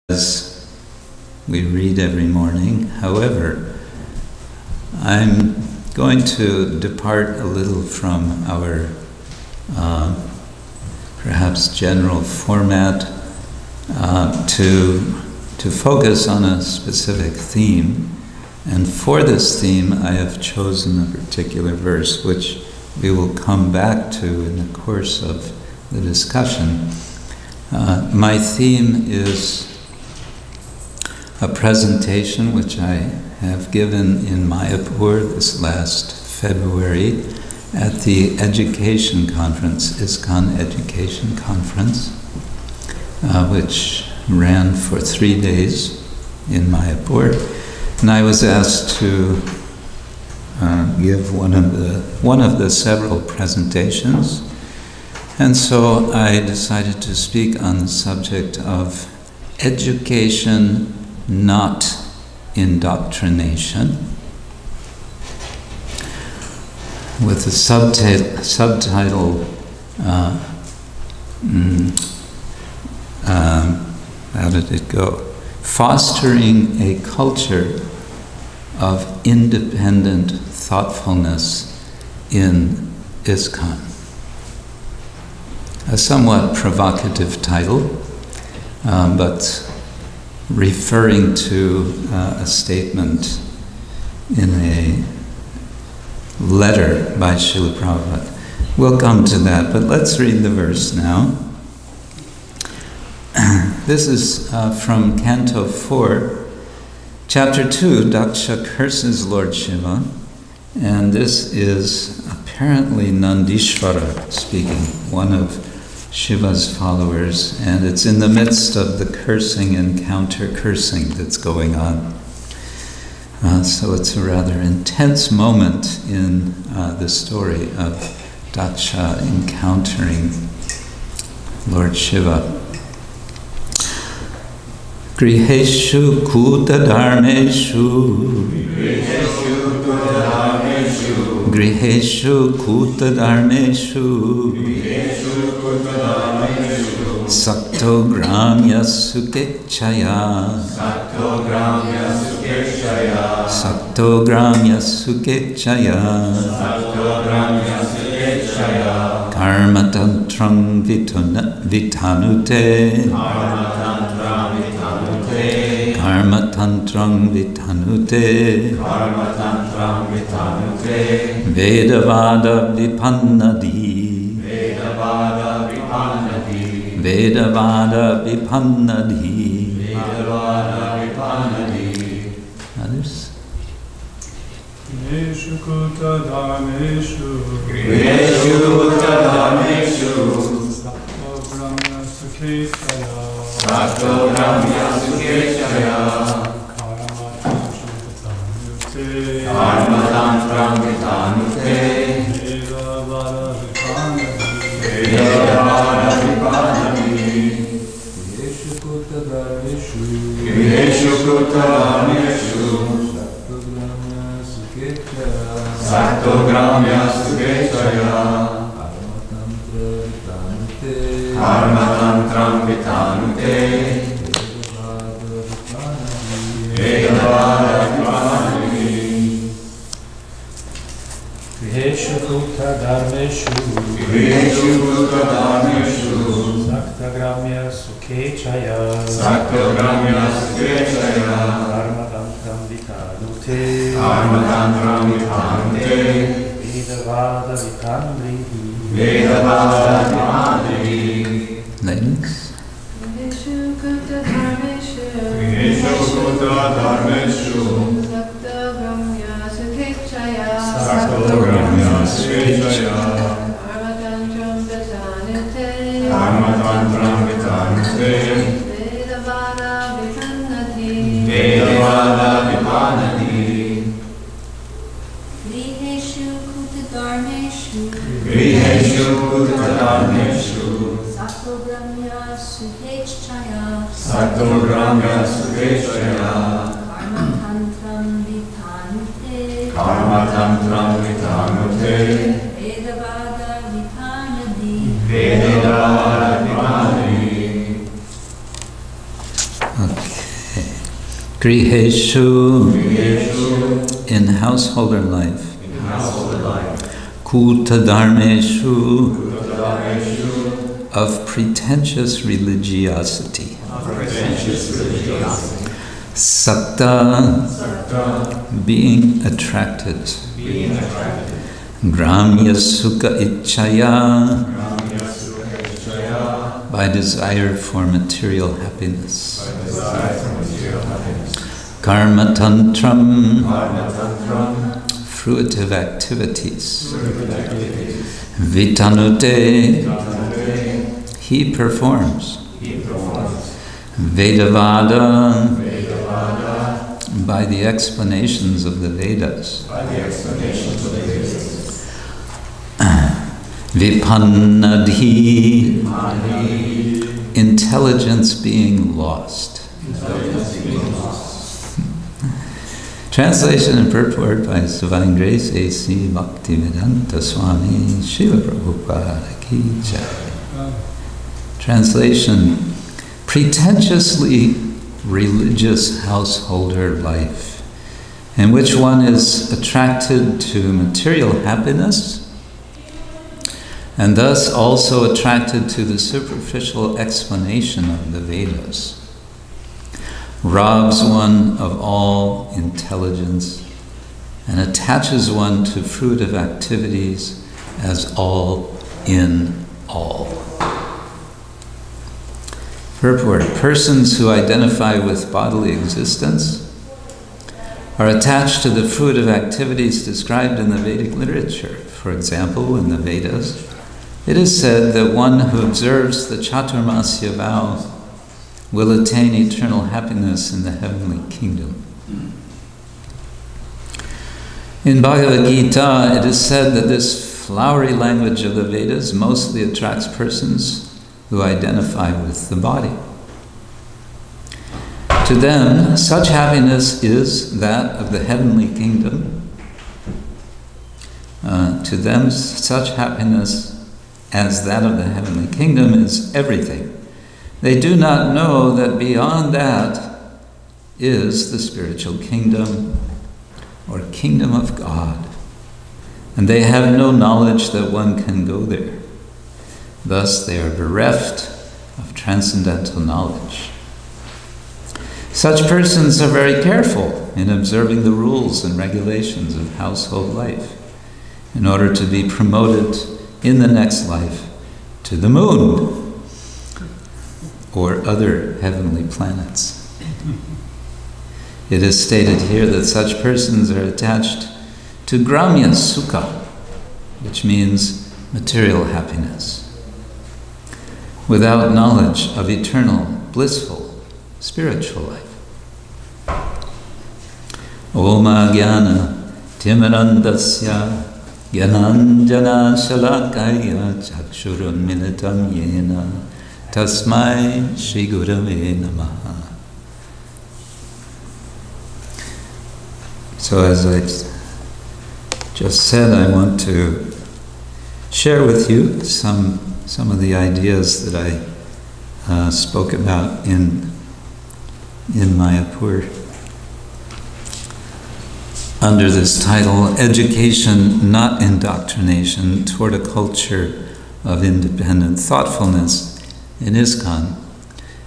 as we read every morning. However, I'm going to depart a little from our perhaps general format to focus on a specific theme. And for this theme, I have chosen a particular verse which we will come back to in the course of the discussion. My theme is a presentation which I have given in Mayapur this last February at the education conference, ISKCON Education Conference, which ran for 3 days in Mayapur. And I was asked to give one of the several presentations. And so I decided to speak on the subject of education, not indoctrination, with the subtitle, how did it go? Fostering a culture of independent thoughtfulness in ISKCON. A somewhat provocative title, but referring to a statement in a letter by Srila Prabhupada. We'll come to that, but let's read the verse now. This is from Canto 4, Chapter 2, Daksha curses Lord Shiva, and this is apparently Nandishvara speaking, one of Shiva's followers, and it's in the midst of the cursing and counter-cursing that's going on. So it's a rather intense moment in the story of Daksha encountering Lord Shiva. Gṛheṣu kūṭa-dharmeṣu, gṛheṣu kūṭa-dharmeṣu, sakto grāmya-sukheccayā, sakto grāmya-sukheccayā, karma-tantraṁ vitanute, karma-tantraṁ vitanute, veda-vāda-vipanna-dhīḥ, veda-vāda-vipanna-dhīḥ. Others? Gṛheṣu kūṭa-dharmeṣu, sakto grāmya-sukheccayā, karma-tantraṁ vitanute, veda-vāda-vipanna-dhīḥ. Gṛheṣu kūṭa-dharmeṣu, sakto grāmya-sukheccayā, karma-tantraṁ vitanute, veda-vāda-vipanna-dhīḥ. Gṛheṣu kūṭa-dharmeṣu, sakto grāmya-sukheccayā, karma-tantraṁ vitanute, veda-vāda-vipanna-dhīḥ. Ladies? Gṛheṣu kūṭa-dharmeṣu, sakto grāmya-sukheccayā, karma-tantraṁ vitanute, veda-vāda-vipanna-dhīḥ. Gṛheṣu kūṭa-dharmeṣu, sakto grāmya-sukheccayā, karma-tantraṁ vitanute, veda-vāda-vipanna-dhīḥ. gṛheṣu, in householder life. Kūṭa-dharmeṣu, of pretentious religiosity. Sakta, being attracted. grāmya-sukha-icchayā, by desire for material happiness. Karma-tantram, fruitive activities. Vitanute, he performs. Veda-vāda, by the explanations of the Vedas. Vipanna-dhīḥ, intelligence being lost. Translation and purport by His Divine Grace A.C. Bhaktivedanta Swami Srila Prabhupada Ki Jai. Translation: pretentiously religious householder life, in which one is attracted to material happiness and thus also attracted to the superficial explanation of the Vedas, robs one of all intelligence and attaches one to fruitive activities as all in all. Purport: persons who identify with bodily existence are attached to the fruitive activities described in the Vedic literature. For example, in the Vedas, it is said that one who observes the Chaturmasya vow will attain eternal happiness in the heavenly kingdom. In Bhagavad Gita, it is said that this flowery language of the Vedas mostly attracts persons who identify with the body. To them, such happiness is that of the heavenly kingdom. To them, such happiness as that of the heavenly kingdom is everything. They do not know that beyond that is the spiritual kingdom, or kingdom of God, and they have no knowledge that one can go there. Thus they are bereft of transcendental knowledge. Such persons are very careful in observing the rules and regulations of household life in order to be promoted in the next life to the moon or other heavenly planets. It is stated here that such persons are attached to grāmya-sukha, which means material happiness, without knowledge of eternal, blissful, spiritual life. Oma jnana timirandasya jnananjana shalakaya chakshurunmilitam yena tasmai Shri Gurave Namaha. So as I just said, I want to share with you some of the ideas that I spoke about in Mayapur under this title, Education, Not Indoctrination, Toward a Culture of Independent Thoughtfulness in ISKCON.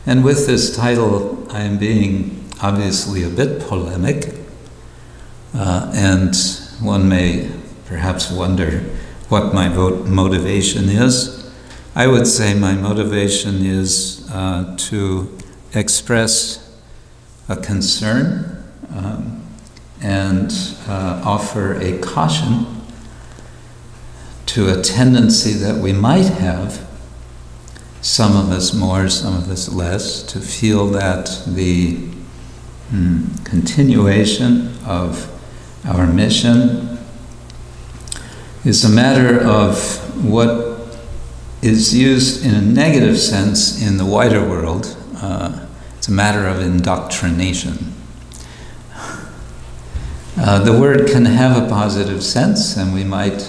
And with this title, I am being obviously a bit polemic, and one may perhaps wonder what my motivation is. I would say my motivation is to express a concern and offer a caution to a tendency that we might have, some of us more, some of us less, to feel that the continuation of our mission is a matter of what is used in a negative sense in the wider world. It's a matter of indoctrination. The word can have a positive sense, and we might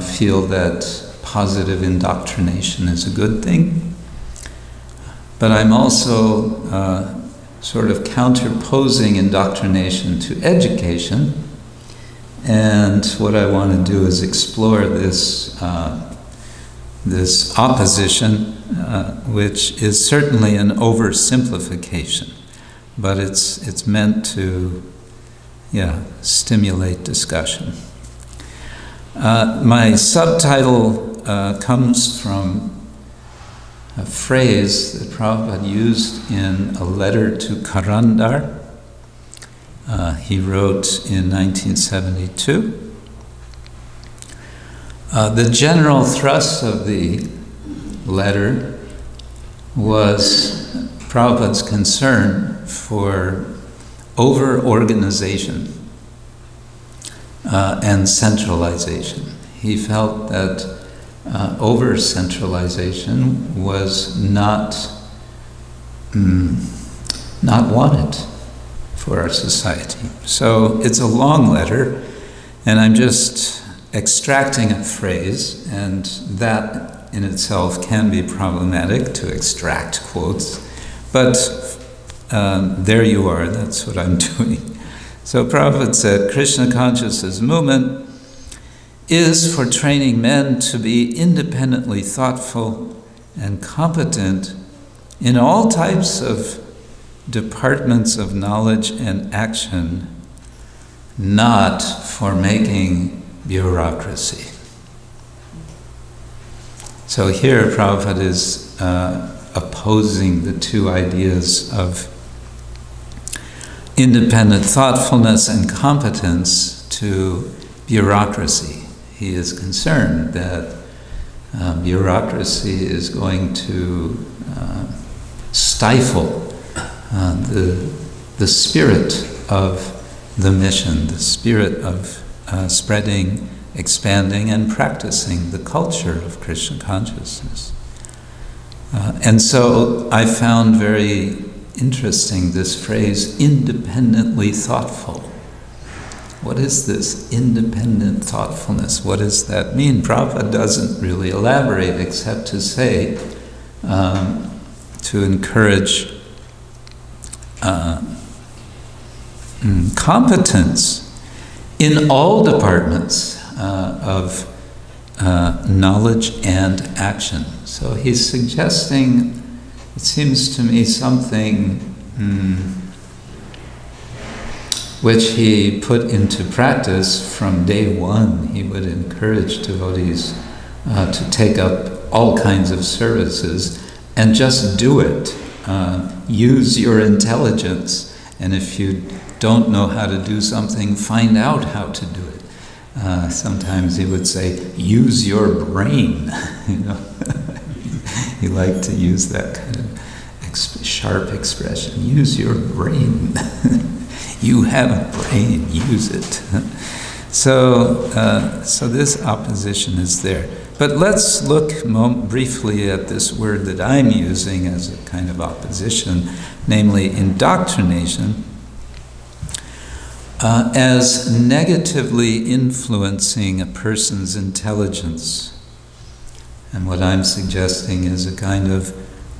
feel that positive indoctrination is a good thing. But I'm also sort of counterposing indoctrination to education. And what I want to do is explore this this opposition, which is certainly an oversimplification, but it's meant to, stimulate discussion. My subtitle comes from a phrase that Prabhupada used in a letter to Karandar. He wrote in 1972. The general thrust of the letter was Prabhupada's concern for over-organization and centralization. He felt that over-centralization was not wanted for our society. So it's a long letter, and I'm just extracting a phrase, and that in itself can be problematic, to extract quotes, but there you are, that's what I'm doing. So Prabhupada said, Krishna consciousness movement is for training men to be independently thoughtful and competent in all types of departments of knowledge and action, not for making bureaucracy. So here Prabhupada is opposing the two ideas of independent thoughtfulness and competence to bureaucracy. He is concerned that bureaucracy is going to stifle the spirit of the mission, the spirit of spreading, expanding, and practicing the culture of Krishna consciousness. And so I found very interesting this phrase, independently thoughtful. What is this independent thoughtfulness? What does that mean? Prabhupada doesn't really elaborate except to say, to encourage competence in all departments of knowledge and action. So he's suggesting, it seems to me, something which he put into practice from day one. He would encourage devotees to take up all kinds of services and just do it. Use your intelligence, and if you don't know how to do something, find out how to do it. Sometimes he would say, use your brain. He liked to use that kind of sharp expression. Use your brain. You have a brain, use it. So this opposition is there. But let's look briefly at this word that I'm using as a kind of opposition, namely indoctrination, as negatively influencing a person's intelligence. And what I'm suggesting is a kind of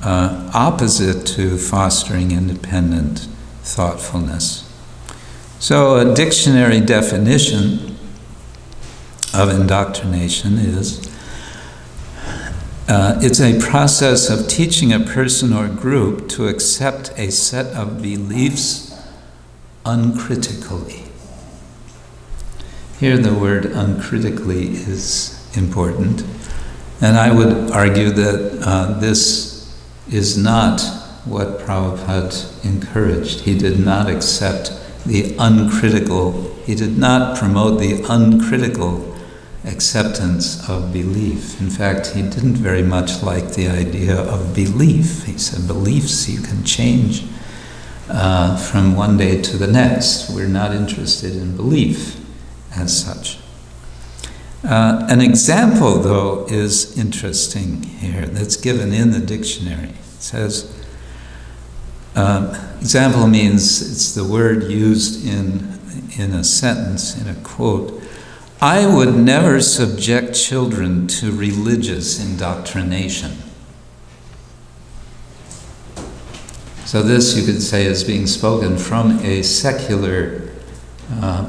opposite to fostering independent thoughtfulness. So a dictionary definition of indoctrination is, it's a process of teaching a person or group to accept a set of beliefs uncritically. Here the word uncritically is important, and I would argue that this is not what Prabhupada encouraged. He did not accept the uncritical, he did not promote the uncritical acceptance of belief. In fact, he didn't very much like the idea of belief. He said beliefs you can change from one day to the next. We're not interested in belief as such. An example, though, is interesting here that's given in the dictionary. It says, example means it's the word used in a sentence, in a quote. I would never subject children to religious indoctrination. So this, you could say, is being spoken from a secular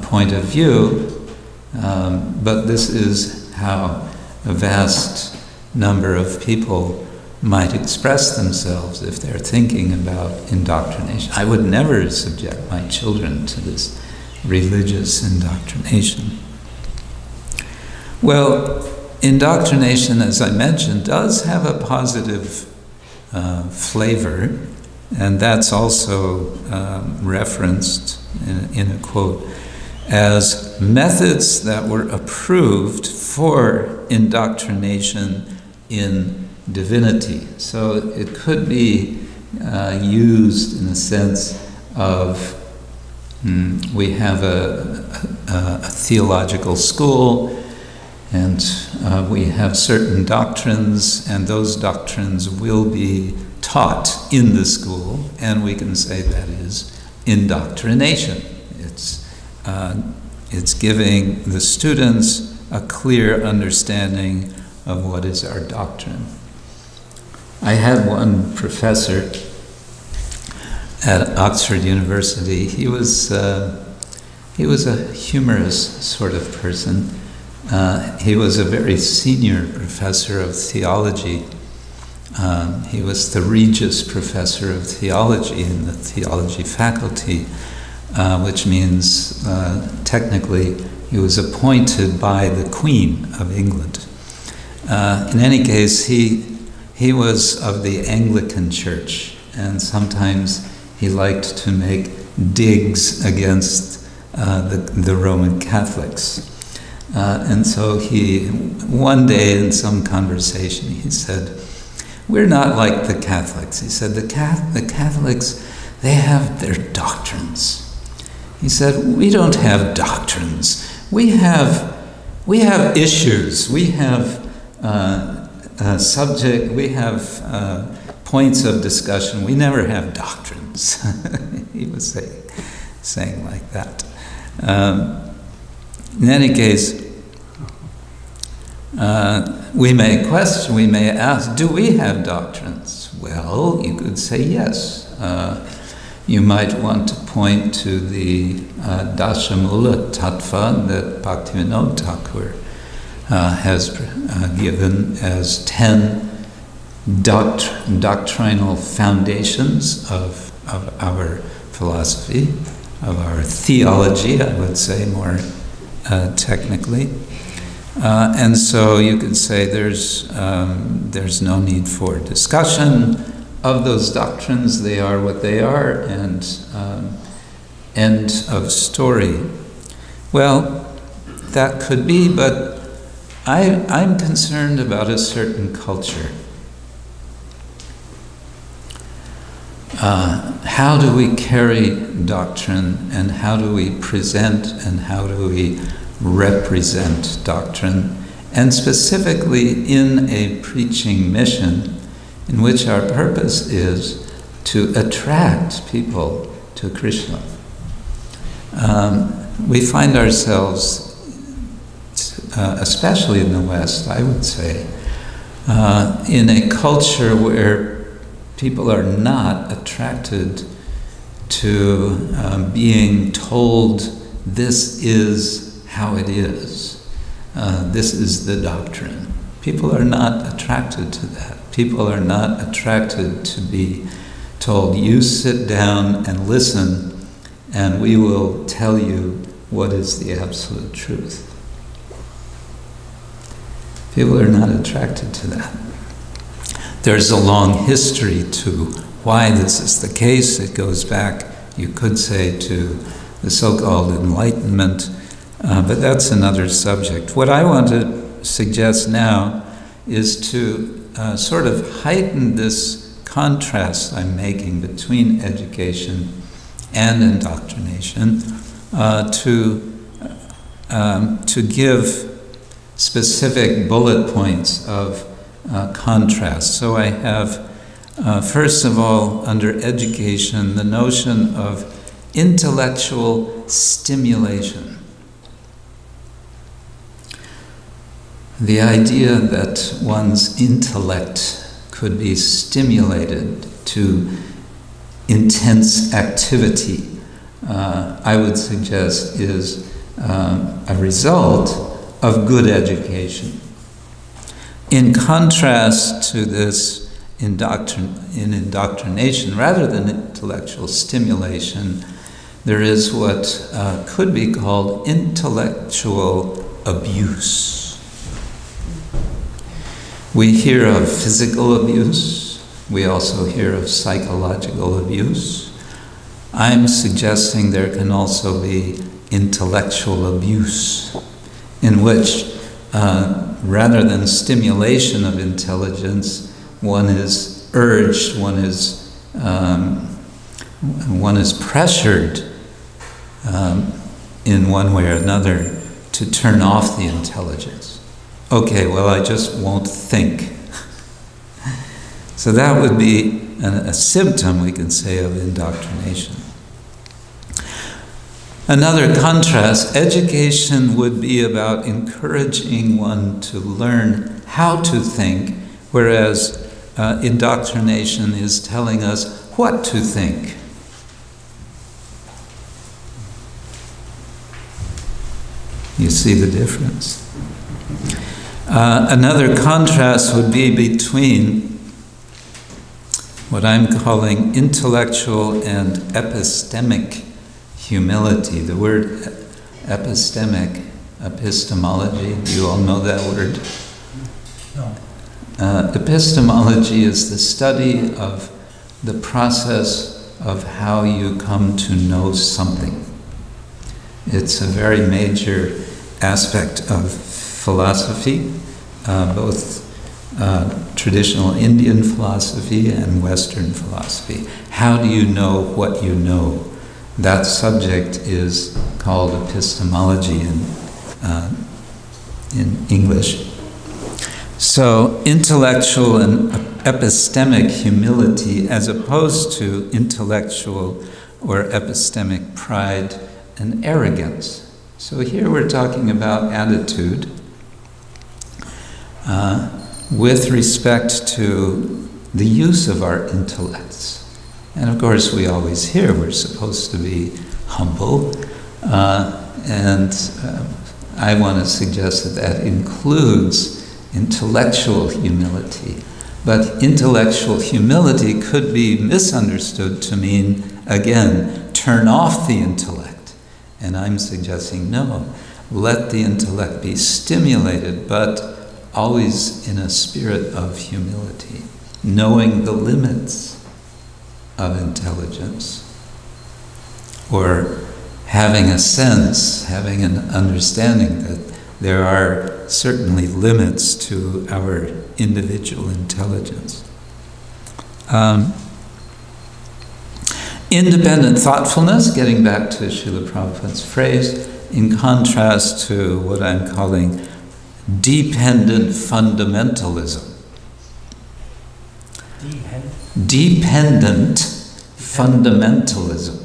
point of view, but this is how a vast number of people might express themselves if they're thinking about indoctrination. I would never subject my children to this religious indoctrination. Well, indoctrination, as I mentioned, does have a positive flavor, and that's also referenced in a quote as methods that were approved for indoctrination in divinity. So it could be used in a sense of we have a theological school, and we have certain doctrines, and those doctrines will be taught in the school, and we can say that is indoctrination. It's giving the students a clear understanding of what is our doctrine. I had one professor at Oxford University. He was a humorous sort of person. He was a very senior professor of theology. He was the Regius Professor of Theology in the theology faculty, which means technically he was appointed by the Queen of England. In any case, he was of the Anglican Church, and sometimes he liked to make digs against the Roman Catholics. And so one day in some conversation, he said, "We're not like the Catholics." He said, the Catholics, they have their doctrines. He said, "We don't have doctrines. We have issues. We have we have points of discussion. We never have doctrines." He was saying like that. In any case, we may question, we may ask, do we have doctrines? Well, you could say yes. You might want to point to the Dashamula Tattva that Bhaktivinoda Thakur has given as 10 doctrinal foundations of our philosophy, of our theology, I would say more technically. And so you could say there's no need for discussion of those doctrines. They are what they are, and end of story. Well, that could be, but I'm concerned about a certain culture. How do we carry doctrine, and how do we present, and how do we represent doctrine, and specifically in a preaching mission in which our purpose is to attract people to Krishna. We find ourselves, especially in the West, I would say, in a culture where people are not attracted to being told this is how it is. This is the doctrine. People are not attracted to that. People are not attracted to be told, you sit down and listen, and we will tell you what is the absolute truth. People are not attracted to that. There's a long history to why this is the case. It goes back, you could say, to the so-called Enlightenment, but that's another subject. What I want to suggest now is to sort of heighten this contrast I'm making between education and indoctrination, to give specific bullet points of contrast. So I have, first of all, under education, the notion of intellectual stimulation. The idea that one's intellect could be stimulated to intense activity, I would suggest is a result of good education. In contrast to this in indoctrination, rather than intellectual stimulation, there is what could be called intellectual abuse. We hear of physical abuse. We also hear of psychological abuse. I'm suggesting there can also be intellectual abuse, in which rather than stimulation of intelligence, one is urged, one is pressured in one way or another to turn off the intelligence. Okay, well, I just won't think. So that would be a symptom, we can say, of indoctrination. Another contrast, education would be about encouraging one to learn how to think, whereas indoctrination is telling us what to think. You see the difference. Another contrast would be between what I'm calling intellectual and epistemic humility. The word epistemic, epistemology, do you all know that word? No. Epistemology is the study of the process of how you come to know something. It's a very major aspect of philosophy, both traditional Indian philosophy and Western philosophy. How do you know what you know? That subject is called epistemology in English. So intellectual and epistemic humility, as opposed to intellectual or epistemic pride and arrogance. So here we're talking about attitude with respect to the use of our intellects. And of course we always hear we're supposed to be humble, and I want to suggest that that includes intellectual humility. But intellectual humility could be misunderstood to mean, again, turn off the intellect. And I'm suggesting no, let the intellect be stimulated, but always in a spirit of humility, knowing the limits of intelligence, or having a sense, having an understanding that there are certainly limits to our individual intelligence. Independent thoughtfulness, getting back to Srila Prabhupada's phrase, in contrast to what I'm calling dependent fundamentalism. Dependent fundamentalism.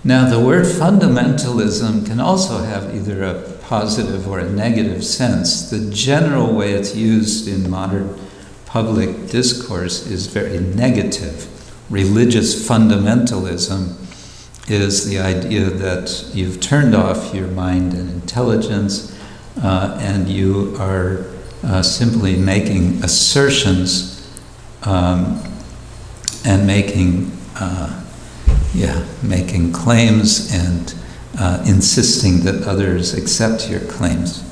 Now, the word fundamentalism can also have either a positive or a negative sense. The general way it's used in modern public discourse is very negative. Religious fundamentalism is the idea that you've turned off your mind and intelligence, and you are simply making assertions and making claims and insisting that others accept your claims.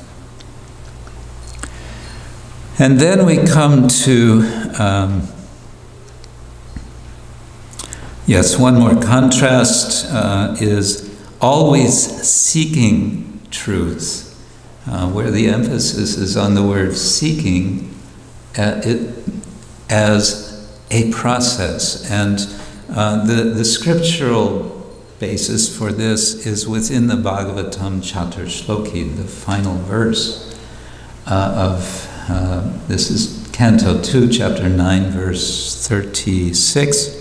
And then we come to, one more contrast is always seeking truth, where the emphasis is on the word seeking as a process. And the scriptural basis for this is within the Bhagavatam Chatur Shloki, the final verse this is Canto 2, Chapter 9, verse 36.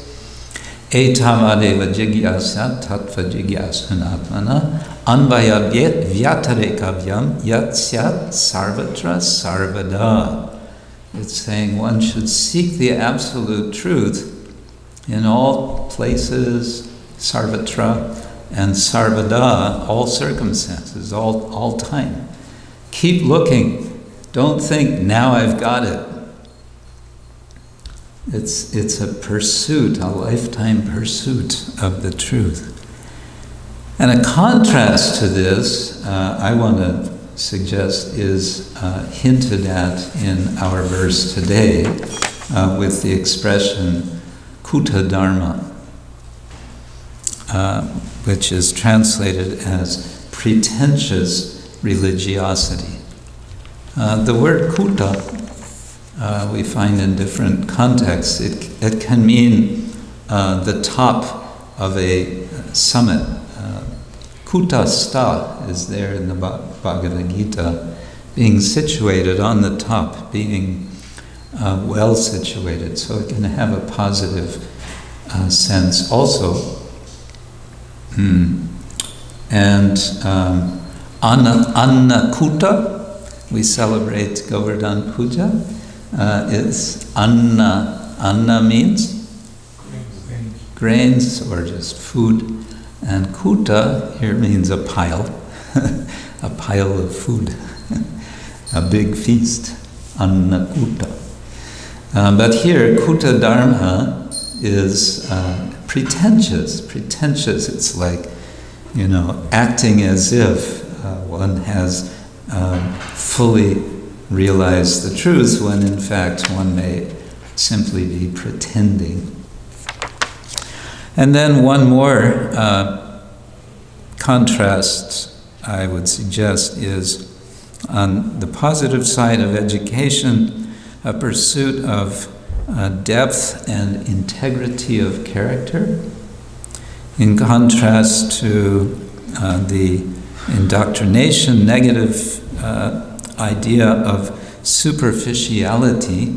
Etavadeva jigyasa tattva jigyasunatmana anvaya vyatarekāvyam yatsyat sarvatra sarvada. It's saying one should seek the absolute truth in all places, sarvatra, and sarvada, all circumstances, all time. Keep looking. Don't think, now I've got it. It's a pursuit, a lifetime pursuit of the truth. And a contrast to this, I want to suggest, is hinted at in our verse today with the expression kūṭa-dharma, which is translated as pretentious religiosity. The word kūṭa we find in different contexts. It can mean the top of a summit. Kūṭa-stha is there in the Bhagavad Gita, being situated on the top, being well situated. So it can have a positive sense also. And Anna-kūṭa, we celebrate Govardhan Puja, is Anna. Anna means grains or just food. And kūṭa here means a pile, a pile of food, a big feast, Anna-kūṭa. But here, kūṭa-dharma is pretentious. Pretentious, it's like, acting as if one has fully realized the truth, when in fact one may simply be pretending. And then one more contrast I would suggest is, on the positive side of education, a pursuit of depth and integrity of character, in contrast to the indoctrination, negative idea of superficiality,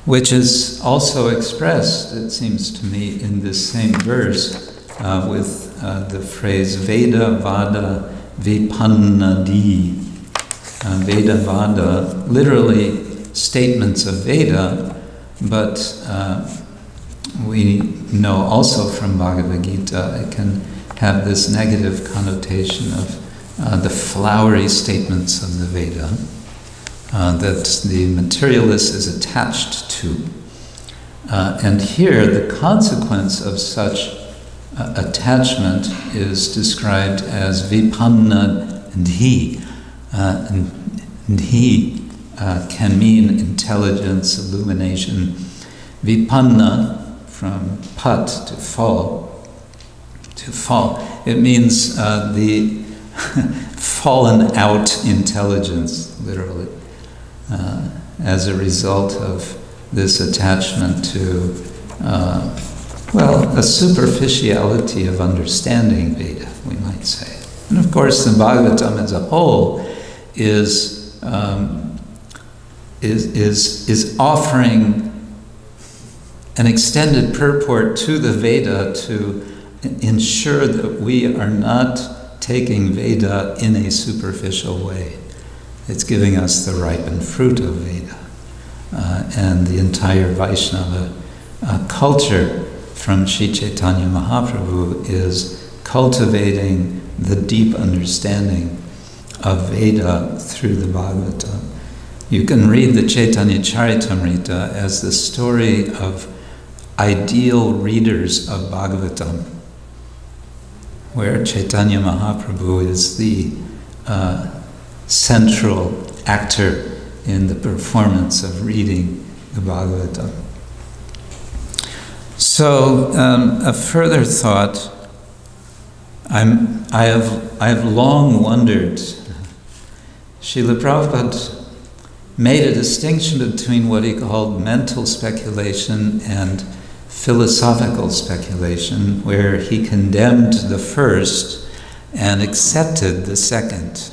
which is also expressed, it seems to me, in this same verse with the phrase veda-vāda-vipanna-dhīḥ. Veda-vāda, literally statements of Veda, but we know also from Bhagavad Gita it can have this negative connotation of the flowery statements of the Veda that the materialist is attached to. And here the consequence of such attachment is described as vipanna-dhīḥ. Dhīḥ can mean intelligence, illumination. Vipanna, from pat, to fall. To fall. It means the fallen out intelligence, literally, as a result of this attachment to, a superficiality of understanding Veda, we might say. And of course, the Bhagavatam as a whole is offering an extended purport to the Veda to ensure that we are not taking Veda in a superficial way. It's giving us the ripened fruit of Veda. And the entire Vaishnava culture from Sri Chaitanya Mahaprabhu is cultivating the deep understanding of Veda through the Bhagavatam. You can read the Chaitanya Charitamrita as the story of ideal readers of Bhagavatam, where Chaitanya Mahaprabhu is the central actor in the performance of reading the Bhagavatam. So, a further thought, I have long wondered, Srila Prabhupada made a distinction between what he called mental speculation and philosophical speculation, where he condemned the first and accepted the second.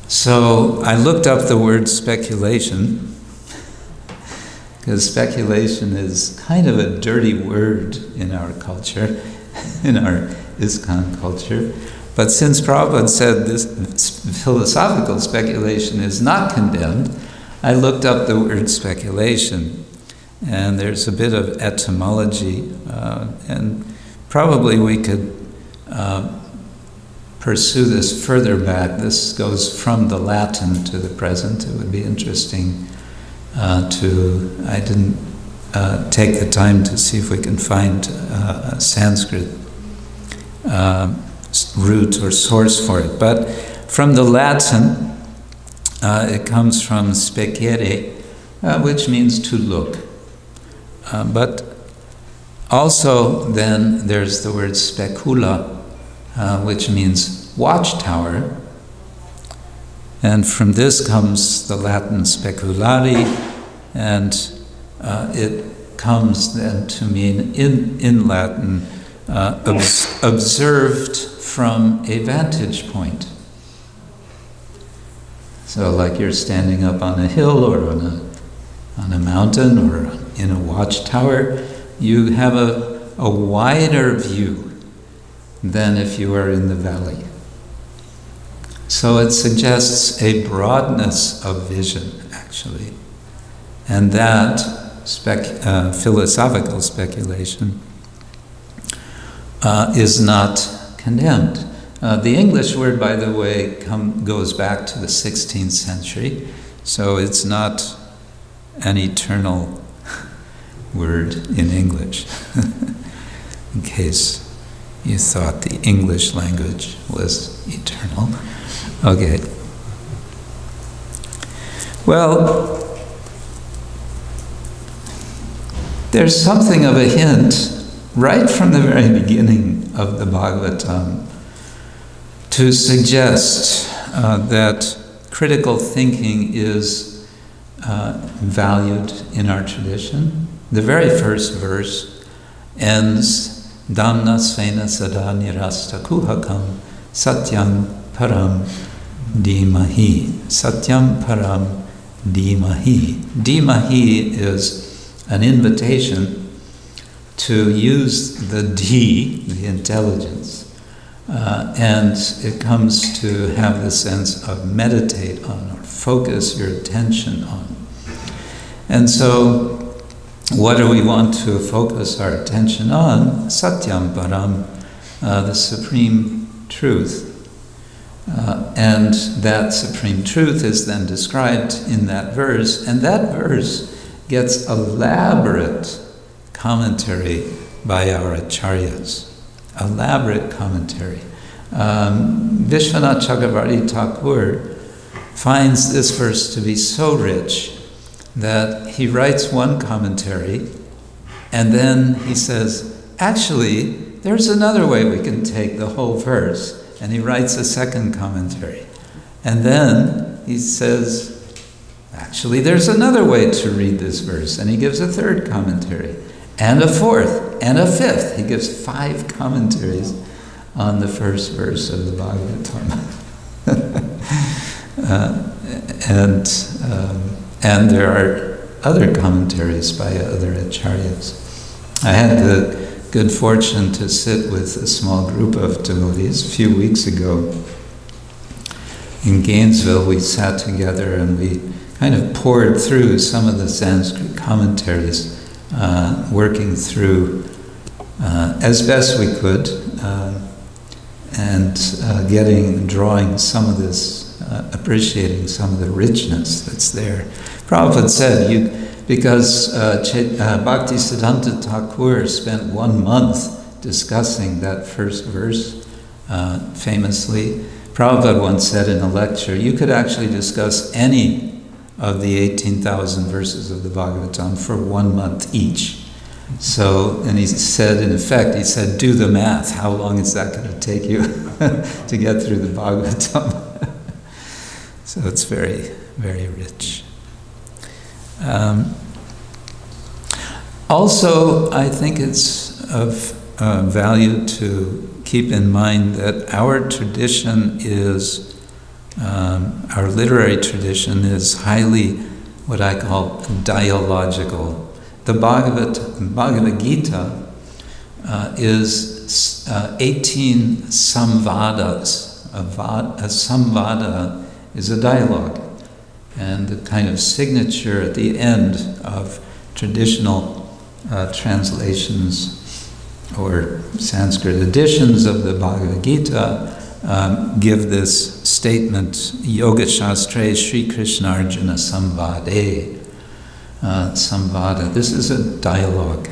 So I looked up the word speculation, because speculation is kind of a dirty word in our culture, in our ISKCON culture. But since Prabhupada said this philosophical speculation is not condemned, I looked up the word speculation, and there's a bit of etymology, and probably we could pursue this further back. This goes from the Latin to the present. It would be interesting I didn't take the time to see if we can find a Sanskrit root or source for it. But from the Latin, it comes from specere, which means to look. But also then there's the word specula, which means watchtower. And from this comes the Latin speculari, and it comes then to mean, in Latin, observed from a vantage point. So like you're standing up on a hill or on a mountain or in a watchtower, you have a wider view than if you are in the valley. So it suggests a broadness of vision, actually. And that philosophical speculation is not condemned. The English word, by the way, goes back to the 16th century, so it's not an eternal word in English, in case you thought the English language was eternal. Okay. Well, there's something of a hint right from the very beginning of the Bhagavatam to suggest that critical thinking is valued in our tradition. The very first verse ends, Dhamna svena sada nirasta kuhakam satyam param dhimahi. Satyam param dhimahi. Dhimahi is an invitation to use the D, the intelligence, and it comes to have the sense of meditate on or focus your attention on. And so, what do we want to focus our attention on? Satyam param, the supreme truth. And that supreme truth is then described in that verse, and that verse gets elaborate commentary by our acharyas. Elaborate commentary. Vishwanath Chakravarti Thakur finds this verse to be so rich that he writes one commentary and then he says, actually, there's another way we can take the whole verse, and he writes a second commentary. And then he says, actually, there's another way to read this verse, and he gives a third commentary, and a fourth, and a fifth. He gives 5 commentaries on the first verse of the Bhagavatam. And there are other commentaries by other acharyas. I had the good fortune to sit with a small group of devotees a few weeks ago. In Gainesville, we sat together and we kind of poured through some of the Sanskrit commentaries, working through as best we could, and drawing some of this, appreciating some of the richness that's there. Prabhupada said, because Bhaktisiddhanta Thakur spent 1 month discussing that first verse famously. Prabhupada once said in a lecture, you could actually discuss any of the 18,000 verses of the Bhagavatam for 1 month each. So, and he said, in effect, he said, do the math. How long is that going to take you to get through the Bhagavatam? So it's very, very rich. Also, I think it's of value to keep in mind that our tradition is, our literary tradition is highly what I call dialogical. The Bhagavad Gita is 18 samvadas. A samvada is a dialogue. and the kind of signature at the end of traditional translations or Sanskrit editions of the Bhagavad Gita give this statement, Yoga Shastre Sri Krishna Arjuna Samvade. Samvada. This is a dialogue.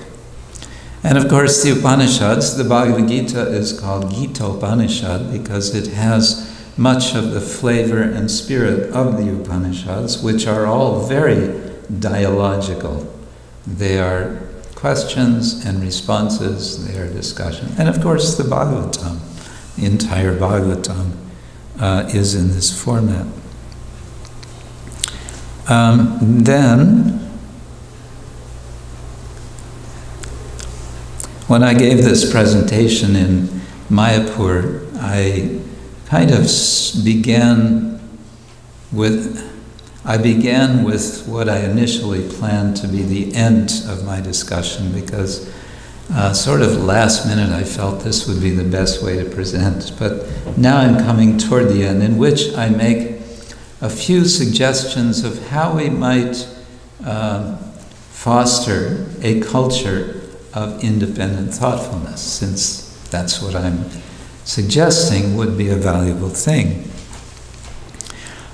And of course the Upanishads, the Bhagavad Gita is called Gita Upanishad because it has much of the flavor and spirit of the Upanishads, which are all very dialogical. They are questions and responses, they are discussion. And of course the Bhagavatam, the entire Bhagavatam is in this format. Then, when I gave this presentation in Mayapur, I kind of began with what I initially planned to be the end of my discussion, because sort of last minute I felt this would be the best way to present. But now I'm coming toward the end, in which I make a few suggestions of how we might foster a culture of independent thoughtfulness, since that's what I'm suggesting would be a valuable thing.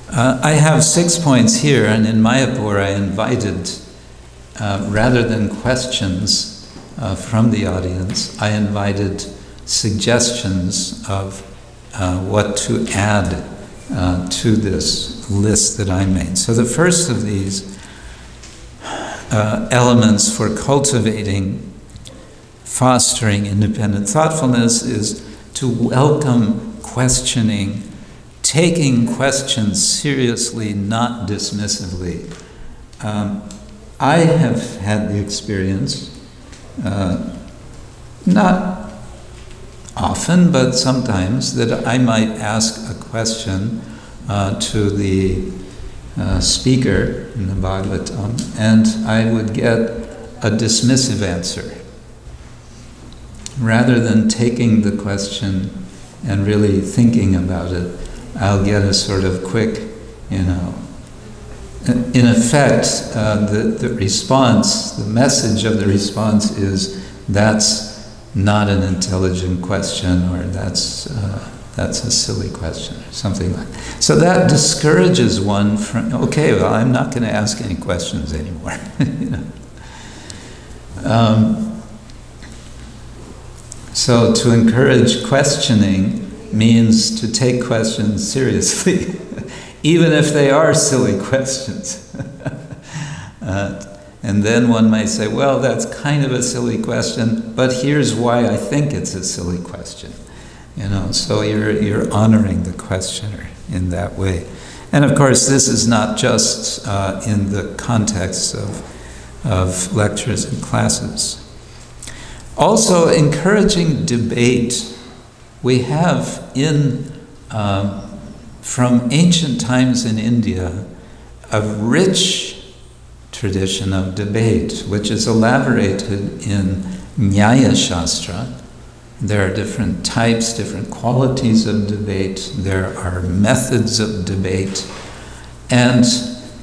I have 6 points here, and in Mayapur I invited, rather than questions from the audience, I invited suggestions of what to add to this list that I made. So the first of these elements for cultivating, fostering independent thoughtfulness is to welcome questioning, taking questions seriously, not dismissively. I have had the experience, not often, but sometimes, that I might ask a question to the speaker in the Bhagavatam, and I would get a dismissive answer. Rather than taking the question and really thinking about it, I'll get a sort of quick, in effect, the response, the message of the response is, that's not an intelligent question, or that's a silly question, or something like that. So that discourages one from, okay, well, I'm not going to ask any questions anymore. So to encourage questioning means to take questions seriously, even if they are silly questions. And then one might say, well, that's kind of a silly question, but here's why I think it's a silly question. So you're honoring the questioner in that way. And of course, this is not just in the context of lectures and classes. Also, encouraging debate. We have from ancient times in India, a rich tradition of debate, which is elaborated in Nyaya Shastra. There are different types, different qualities of debate. There are methods of debate. And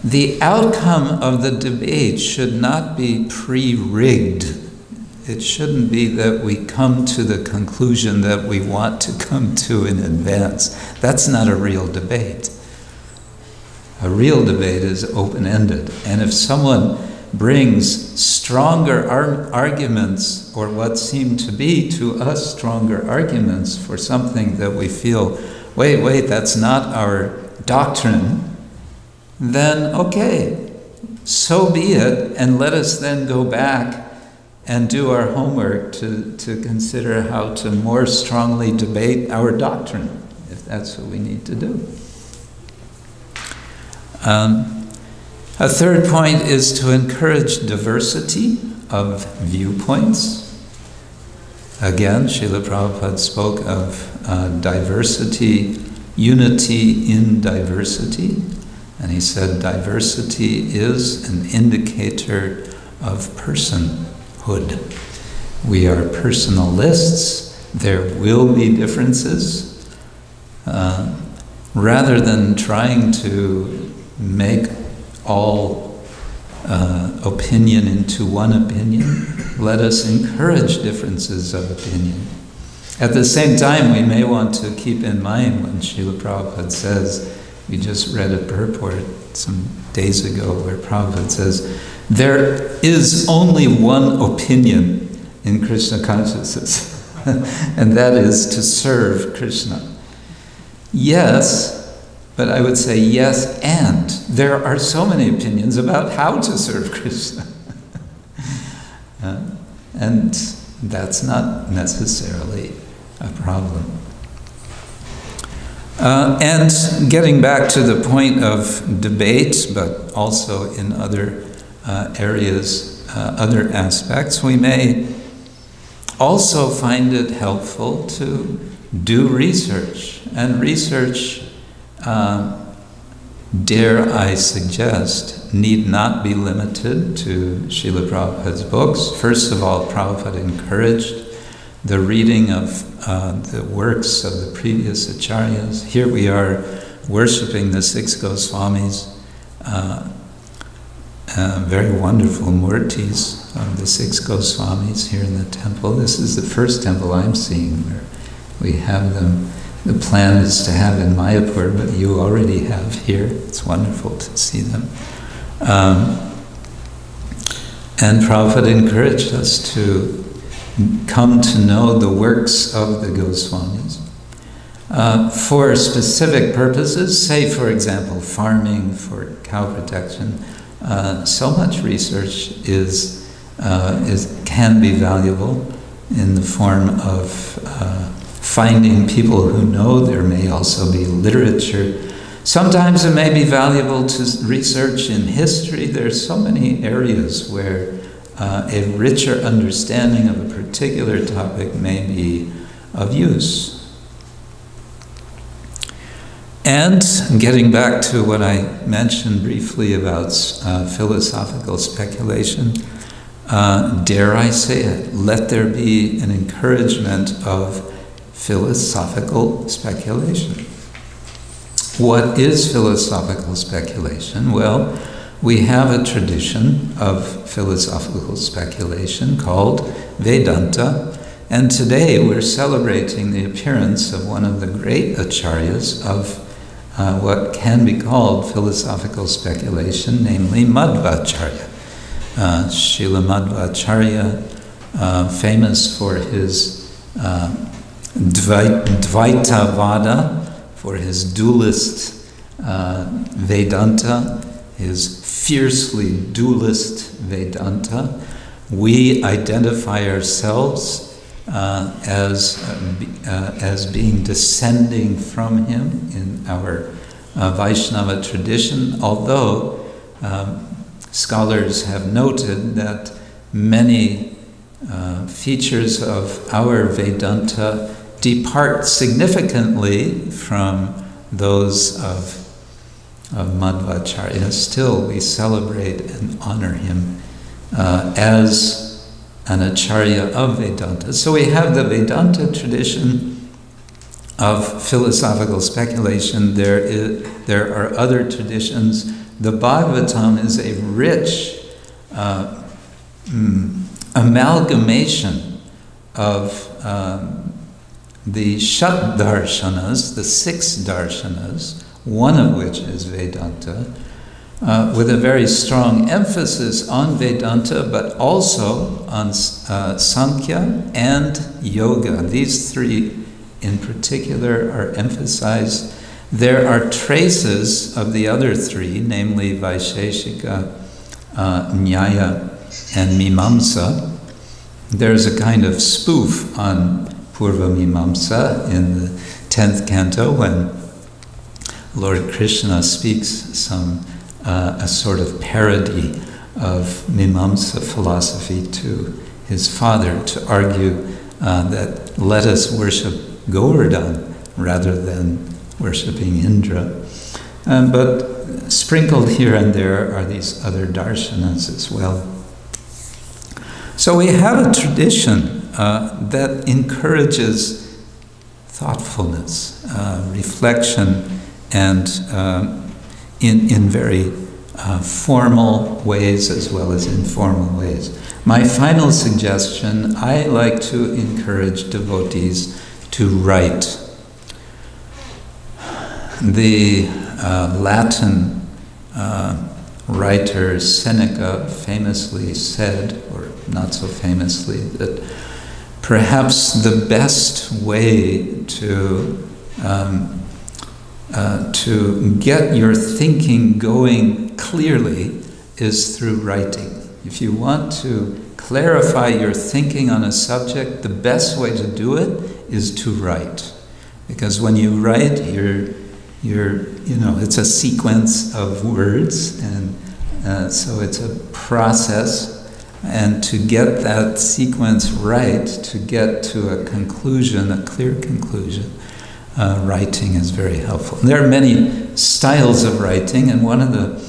the outcome of the debate should not be pre-rigged. It shouldn't be that we come to the conclusion that we want to come to in advance. That's not a real debate. A real debate is open-ended. And if someone brings stronger arguments, or what seem to be to us stronger arguments for something that we feel, wait, that's not our doctrine, then okay, so be it, and let us then go back and do our homework to consider how to more strongly debate our doctrine, if that's what we need to do. A third point is to encourage diversity of viewpoints. Again, Srila Prabhupada spoke of diversity, unity in diversity, and he said diversity is an indicator of personhood. We are personalists. There will be differences. Rather than trying to make all opinion into one opinion. Let us encourage differences of opinion. At the same time, we may want to keep in mind when Srila Prabhupada says, we just read a purport some days ago where Prabhupada says, there is only one opinion in Krishna consciousness, and that is to serve Krishna. Yes, but I would say yes, and there are so many opinions about how to serve Krishna. And that's not necessarily a problem. And getting back to the point of debate, but also in other areas, other aspects, we may also find it helpful to do research. And research, dare I suggest, need not be limited to Srila Prabhupada's books. First of all, Prabhupada encouraged the reading of the works of the previous acharyas. Here we are worshipping the 6 Goswamis, very wonderful murtis of the 6 Goswamis here in the temple. This is the first temple I'm seeing where we have them. The plan is to have in Mayapur, but you already have here. It's wonderful to see them. And Prabhupada encouraged us to come to know the works of the Goswamis for specific purposes, say for example farming, for cow protection. So much research can be valuable in the form of finding people who know. There may also be literature. Sometimes it may be valuable to research in history. There's so many areas where a richer understanding of a particular topic may be of use. And getting back to what I mentioned briefly about philosophical speculation, dare I say it, let there be an encouragement of philosophical speculation. What is philosophical speculation? Well, we have a tradition of philosophical speculation called Vedanta, and today we're celebrating the appearance of one of the great acharyas of what can be called philosophical speculation, namely Madhvacharya. Srila Madhvacharya, famous for his Dvaita-vada, for his dualist Vedanta, his fiercely dualist Vedanta. We identify ourselves as being descending from him in our Vaishnava tradition, although scholars have noted that many features of our Vedanta depart significantly from those of Madhvacharya. Still, we celebrate and honor him as an acharya of Vedanta. So we have the Vedanta tradition of philosophical speculation. There are other traditions. The Bhagavatam is a rich amalgamation of the Shat Darshanas, the 6 Darshanas, one of which is Vedanta, with a very strong emphasis on Vedanta, but also on Sankhya and Yoga. These 3 in particular are emphasized. There are traces of the other 3, namely Vaisheshika, Nyaya, and Mimamsa. There's a kind of spoof on Purva Mimamsa in the 10th canto when Lord Krishna speaks a sort of parody of Mimamsa philosophy to his father to argue that let us worship Govardhan rather than worshipping Indra. But sprinkled here and there are these other darshanas as well. So we have a tradition that encourages thoughtfulness, reflection, and in very formal ways as well as informal ways. My final suggestion, I like to encourage devotees to write. The Latin writer Seneca famously said, or not so famously, that perhaps the best way to get your thinking going clearly is through writing. If you want to clarify your thinking on a subject, the best way to do it is to write. Because when you write, it's a sequence of words, and so it's a process. And to get that sequence right, to get to a conclusion, a clear conclusion, writing is very helpful. There are many styles of writing, and one of the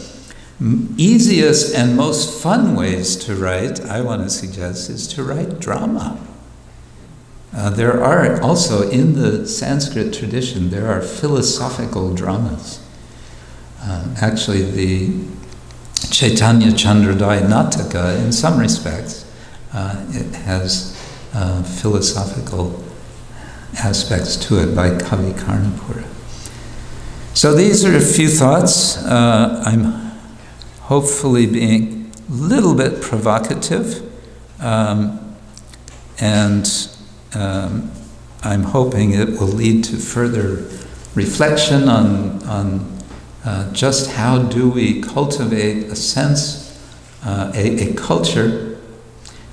easiest and most fun ways to write, I want to suggest, is to write drama. There are also, in the Sanskrit tradition, there are philosophical dramas. Actually, the Chaitanya Chandrodaya Nataka, in some respects, it has philosophical aspects to it by Kavi Karnapura. So these are a few thoughts. I'm hopefully being a little bit provocative, and I'm hoping it will lead to further reflection on just how do we cultivate a sense, a culture,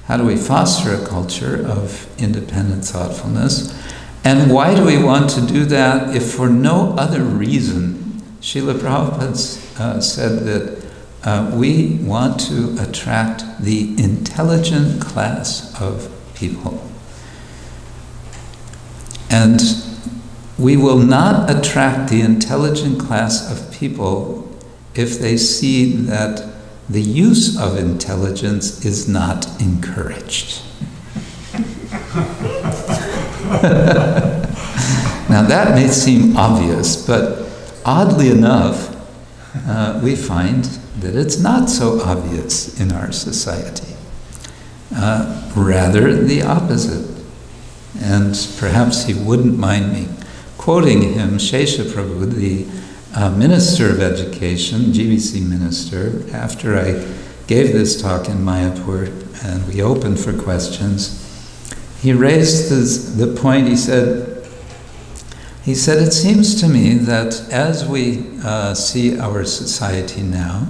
how do we foster a culture of independent thoughtfulness, and why do we want to do that if for no other reason? Srila Prabhupada said that we want to attract the intelligent class of people. And we will not attract the intelligent class of people if they see that the use of intelligence is not encouraged. Now that may seem obvious, but oddly enough, we find that it's not so obvious in our society. Rather the opposite. And perhaps he wouldn't mind me quoting him, Shesha Prabhu, the Minister of Education, GBC Minister, after I gave this talk in Mayapur and we opened for questions, he raised the point, he said, it seems to me that as we see our society now,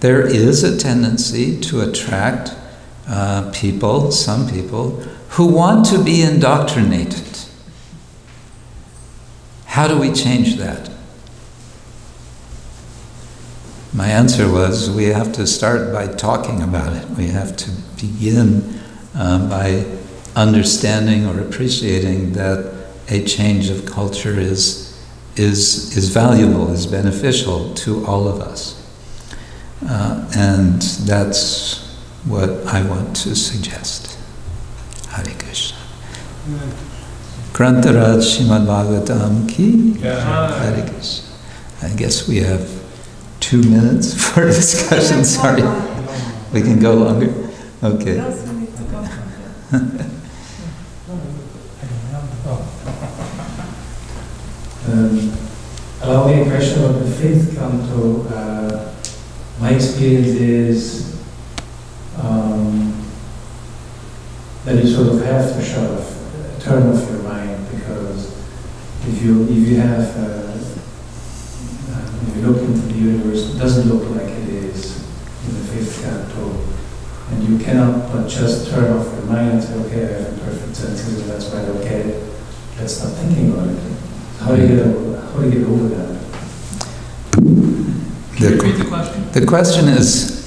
there is a tendency to attract people, some people, who want to be indoctrinated. How do we change that? My answer was, we have to start by talking about it. We have to begin by understanding or appreciating that a change of culture is valuable, is beneficial to all of us. And that's what I want to suggest. Hare Krishna. Grantaraj Srimad-Bhagavatam ki. Hare Krishna. I guess we have 2 minutes for discussion. Sorry. We can go longer? Okay. Allow me a question of the fifth canto. My experience is that you sort of have to turn off your mind, because if you look into the universe, it doesn't look like it is in the fifth canto, and you cannot but just turn off your mind and say, okay, I have imperfect senses, and that's why I don't get it. Let's stop thinking about it. How do you get over that? Can you repeat the question? The question is,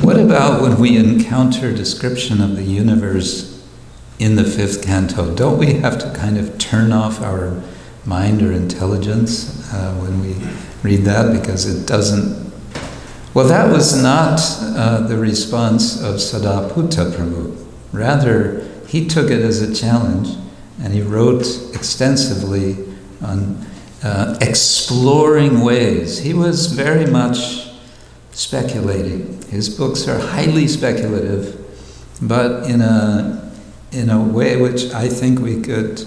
what about when we encounter description of the universe in the fifth canto? Don't we have to kind of turn off our mind or intelligence when we read that, because it doesn't... Well, that was not the response of Sadaputta Prabhu. Rather, he took it as a challenge, and he wrote extensively on exploring ways. He was very much speculating. His books are highly speculative, but in a way which I think we could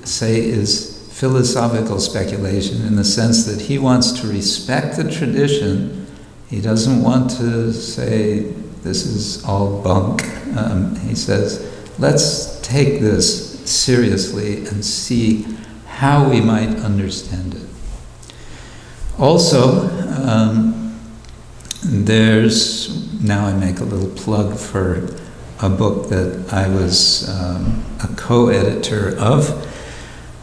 say is philosophical speculation, in the sense that he wants to respect the tradition. He doesn't want to say this is all bunk. He says, let's take this seriously and see how we might understand it. Also, now I make a little plug for a book that I was a co-editor of.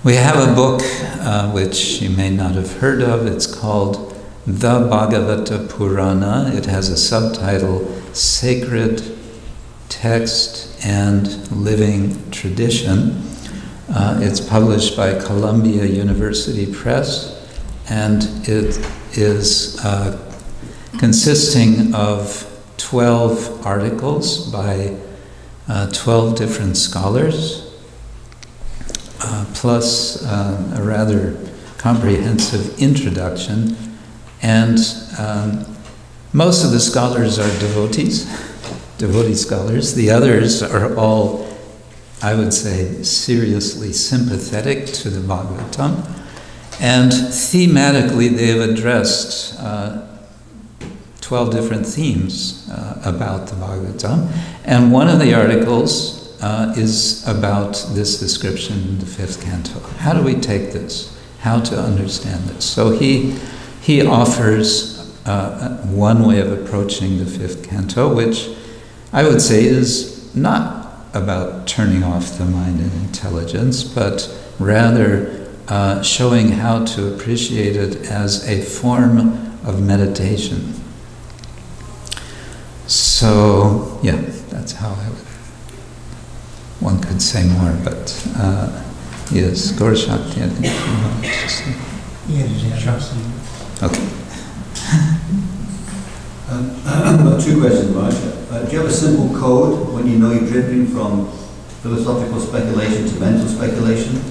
We have a book which you may not have heard of. It's called The Bhagavata Purana. It has a subtitle, Sacred Text and Living Tradition. It's published by Columbia University Press, and it is consisting of 12 articles by 12 different scholars, plus a rather comprehensive introduction. And most of the scholars are devotees, devotee scholars. The others are all, I would say, seriously sympathetic to the Bhagavatam. And thematically, they have addressed 12 different themes about the Bhagavatam. And one of the articles is about this description in the 5th canto. How do we take this? How to understand this? So he offers one way of approaching the 5th canto, which I would say is not about turning off the mind and intelligence, but rather showing how to appreciate it as a form of meditation. So, yeah, that's how I would. One could say more, but yes, Gaurashakti, I think you wanted to say. Yeah, okay. I've got 2 questions, Maharaj. Do you have a simple code when you know you're drifting from philosophical speculation to mental speculation?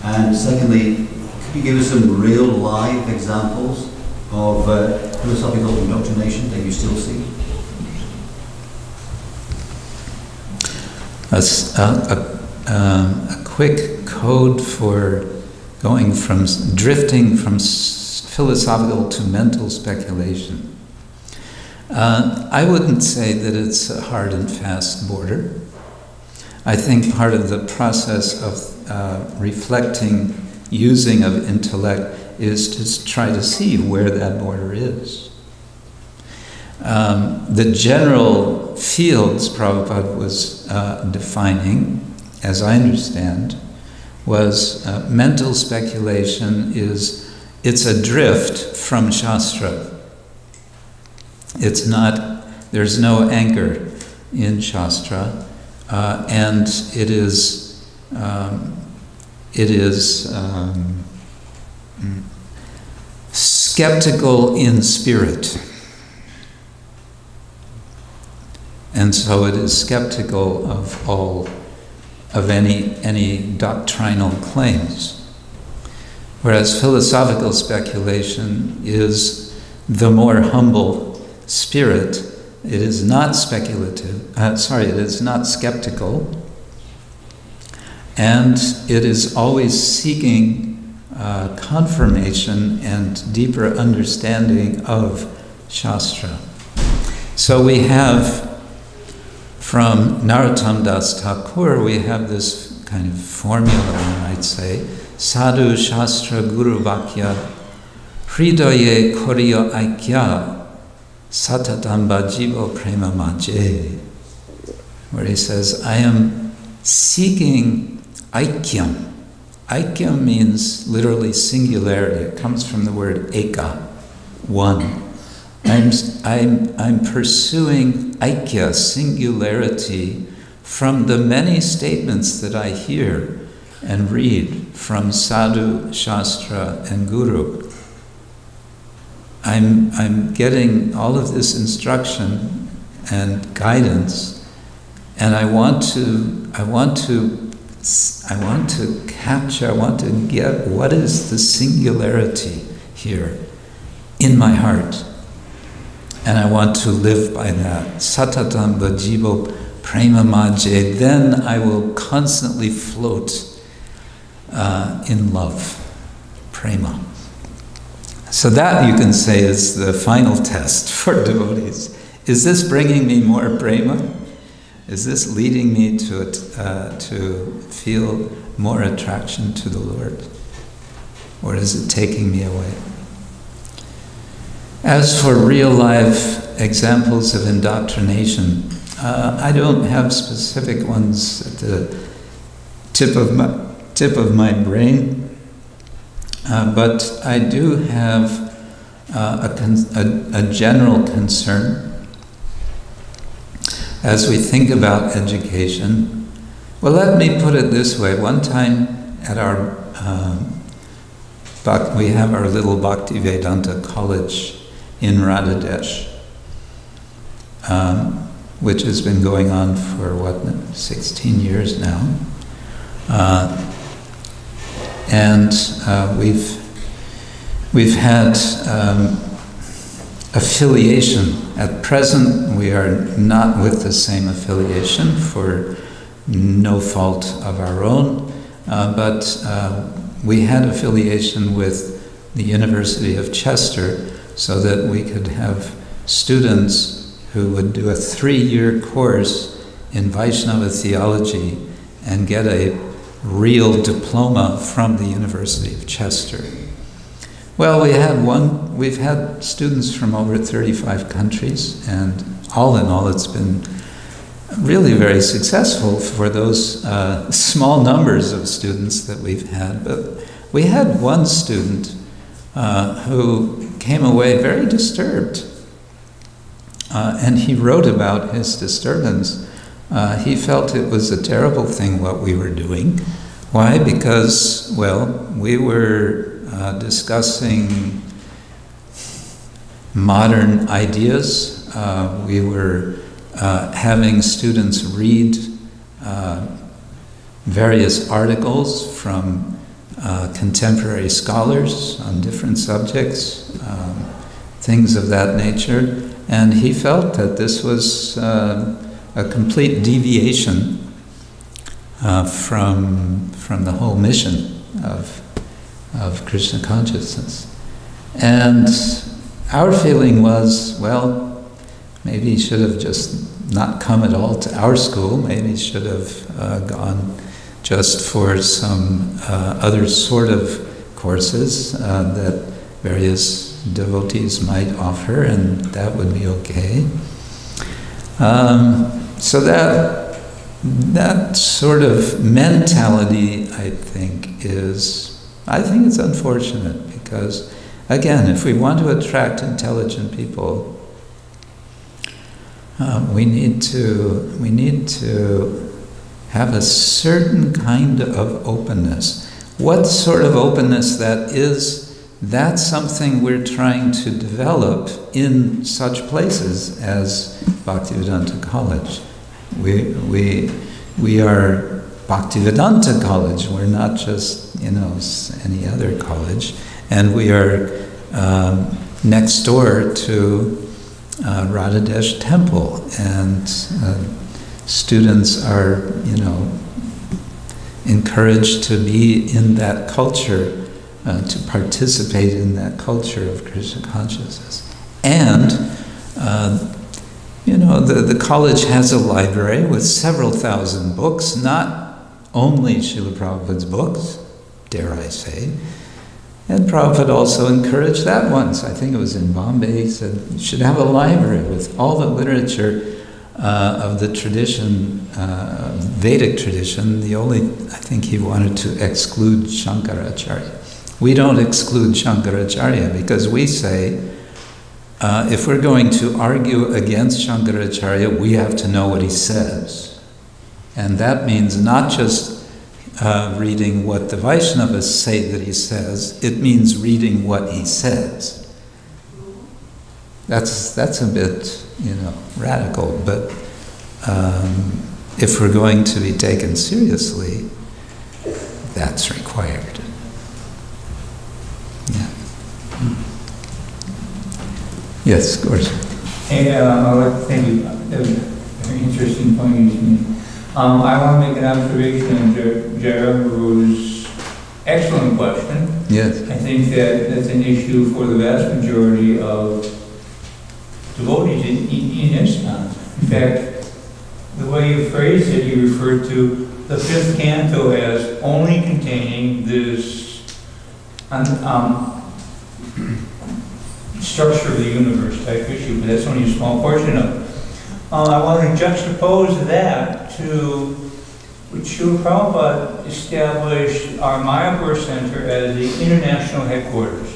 And secondly, could you give us some real live examples of philosophical indoctrination that you still see? A quick code for going from drifting from philosophical to mental speculation. I wouldn't say that it's a hard and fast border. I think part of the process of reflecting, using of intellect, is to try to see where that border is. The general fields Prabhupada was defining, as I understand, was mental speculation it's a drift from Shastra. It's not, there's no anchor in Shastra, and it is skeptical in spirit. And so it is skeptical of any doctrinal claims. Whereas philosophical speculation is the more humble spirit. It is not speculative, it is not skeptical, and it is always seeking confirmation and deeper understanding of Shastra. So we have, from Narottam Das Thakur, we have this kind of formula, one might say, Sadhu Shastra Guru Vakya Hridaye kūṭa-dharmeṣu Satatam Bhajivo Prema Maje, where he says, I am seeking aikyam. Aikyam means literally singularity. It comes from the word eka, one. I'm pursuing aikya, singularity, from the many statements that I hear and read from Sadhu, Shastra, and Guru. I'm getting all of this instruction and guidance, and I want to capture, I want to get what is the singularity here in my heart. And I want to live by that. Satatam bhajivo prema majje. Then I will constantly float in love. Prema. So that, you can say, is the final test for devotees. Is this bringing me more prema? Is this leading me to feel more attraction to the Lord? Or is it taking me away? As for real life examples of indoctrination, I don't have specific ones at the tip of my brain, but I do have a general concern as we think about education. Well, let me put it this way. One time at our, we have our little Bhaktivedanta college in Radhadesh, which has been going on for, 16 years now. And we've had affiliation. At present, we are not with the same affiliation for no fault of our own, but we had affiliation with the University of Chester so that we could have students who would do a 3-year course in Vaishnava theology and get a real diploma from the University of Chester. Well, we've had students from over 35 countries, and all in all, it's been really very successful for those small numbers of students that we've had. But we had one student who came away very disturbed, and he wrote about his disturbance. He felt it was a terrible thing what we were doing. Why? Because, well, we were discussing modern ideas. We were having students read various articles from contemporary scholars on different subjects, things of that nature. And he felt that this was a complete deviation from the whole mission of Krishna consciousness. And our feeling was, well, maybe he should have just not come at all to our school. Maybe he should have gone just for some other sort of courses that various devotees might offer, and that would be okay. So that sort of mentality, I think it's unfortunate, because again, if we want to attract intelligent people, we need to have a certain kind of openness. What sort of openness that is, that's something we're trying to develop in such places as Bhaktivedanta College. We are Bhaktivedanta College. We're not just, any other college. And we are next door to Radhadesh Temple, and students are, encouraged to be in that culture, to participate in that culture of Krishna consciousness. And, the college has a library with several thousand books, not only Srila Prabhupada's books, dare I say. And Prabhupada also encouraged that once. I think it was in Bombay. He said, you should have a library with all the literature of the tradition, Vedic tradition. I think he wanted to exclude Shankaracharya. We don't exclude Shankaracharya because we say, if we're going to argue against Shankaracharya, we have to know what he says. And that means not just reading what the Vaishnavas say that he says, it means reading what he says. That's a bit, radical, but if we're going to be taken seriously, that's required. Yeah. Yes, of course. Hey, I'd like to thank you. That was a very interesting point you made. I want to make an observation on Jaraguru's excellent question. Yes. I think that that's an issue for the vast majority of devotees in ISKCON. In fact, the way you phrased it, you referred to the fifth canto as only containing this structure of the universe type issue, but that's only a small portion of it. I want to juxtapose that to what Srila Prabhupada established our Mayapur Center as the international headquarters.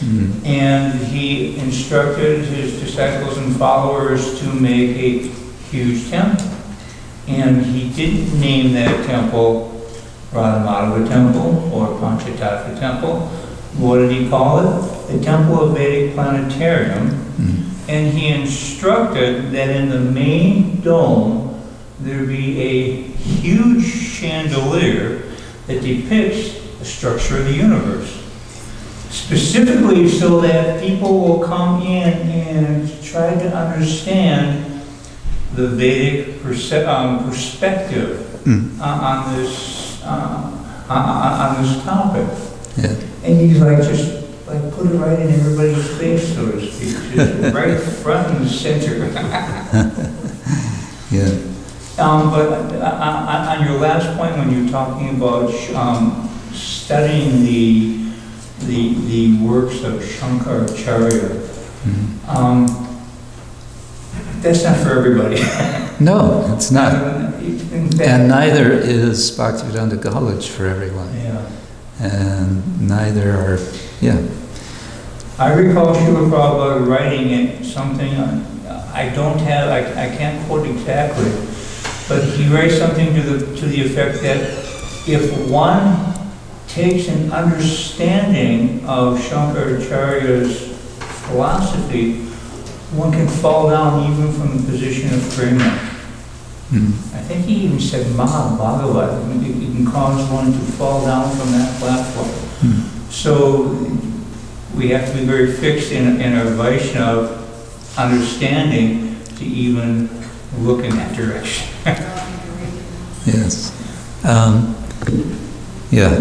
Mm-hmm. And he instructed his disciples and followers to make a huge temple. And he didn't name that temple Radha-Madhava Temple or Panchatattva Temple. What did he call it? The Temple of Vedic Planetarium. Mm-hmm. And he instructed that in the main dome there be a huge chandelier that depicts the structure of the universe. Specifically so that people will come in and try to understand the Vedic perspective on this topic. Yeah. And he's like, just like put it right in everybody's face, so to speak, just right front and center. Yeah. But on your last point, when you're talking about studying the works of Shankaracharya, that's not for everybody. No, it's not. In fact, And neither is Bhaktivedanta College for everyone. yeah. And neither are, yeah. I recall Srila Prabhupada writing it, something, I can't quote exactly, but he writes something to the effect that if one takes an understanding of Shankaracharya's philosophy, one can fall down even from the position of prema. I think he even said Mahabhagavad. It can cause one to fall down from that platform. So we have to be very fixed in our Vaishnava understanding to even look in that direction. Yes. Yeah,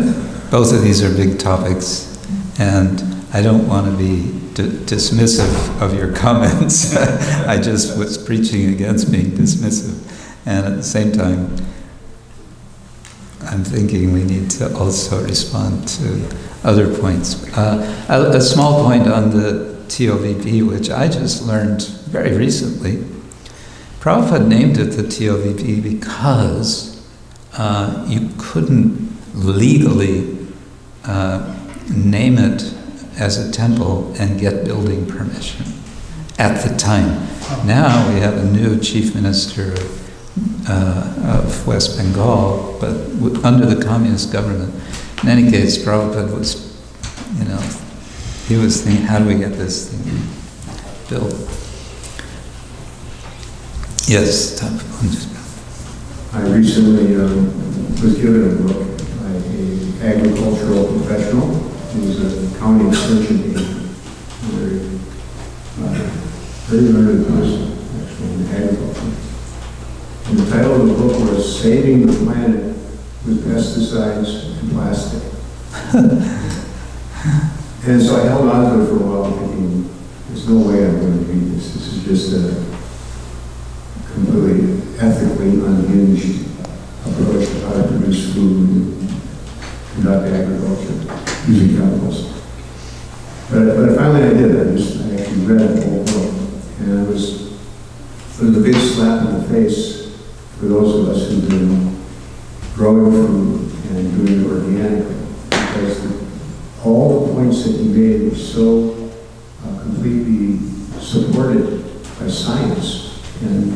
both of these are big topics, and I don't want to be dismissive of your comments. I just was preaching against being dismissive. And at the same time, I'm thinking we need to also respond to other points. A small point on the TOVP, which I just learned very recently. Prabhupada named it the TOVP because you couldn't legally name it as a temple and get building permission at the time. Now we have a new chief minister of West Bengal, but under the communist government. In any case, Prabhupada was, he was thinking, how do we get this thing built? Yes, I recently was given a book by an agricultural professional who was a county extension agent, very learned person, actually, in agriculture. And the title of the book was Saving the Planet with Pesticides and Plastic. And so I held on to it for a while thinking, there's no way I'm going to read this. This is just a completely ethically unhinged approach to how to produce food and conduct agriculture using chemicals. But finally I did. I actually read the whole book. And it was a big slap in the face for those of us who've been growing food and doing it organically, because all the points that he made were so completely supported by science, and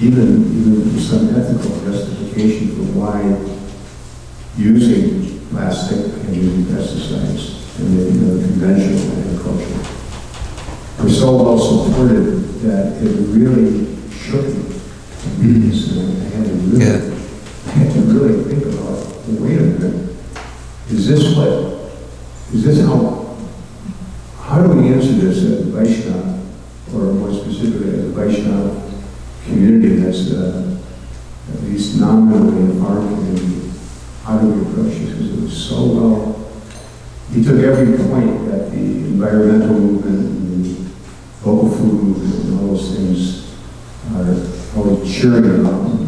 even some ethical justification for why using plastic and using pesticides and the conventional agriculture were so well supported that it really shook me. And I had to really think about, wait a minute, is this how do we answer this as a Vaishnava, or more specifically as a Vaishnava community that's at least nominally a farm community? How do we approach this? Because it was so well, he took every point that the environmental movement and the local food movement and all those things are always cheering about and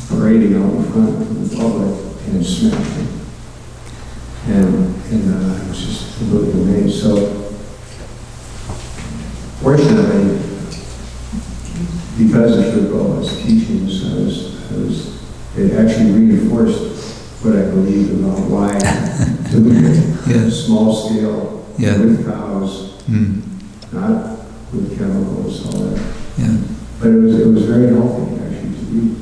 parading out in front of the public, and smashed it. And I was just really amazed. So, fortunately, because of Sripala's teachings, it actually reinforced what I believed about why doing it small scale, with cows, not with chemicals, all that. Yeah. But it was very healthy actually to read.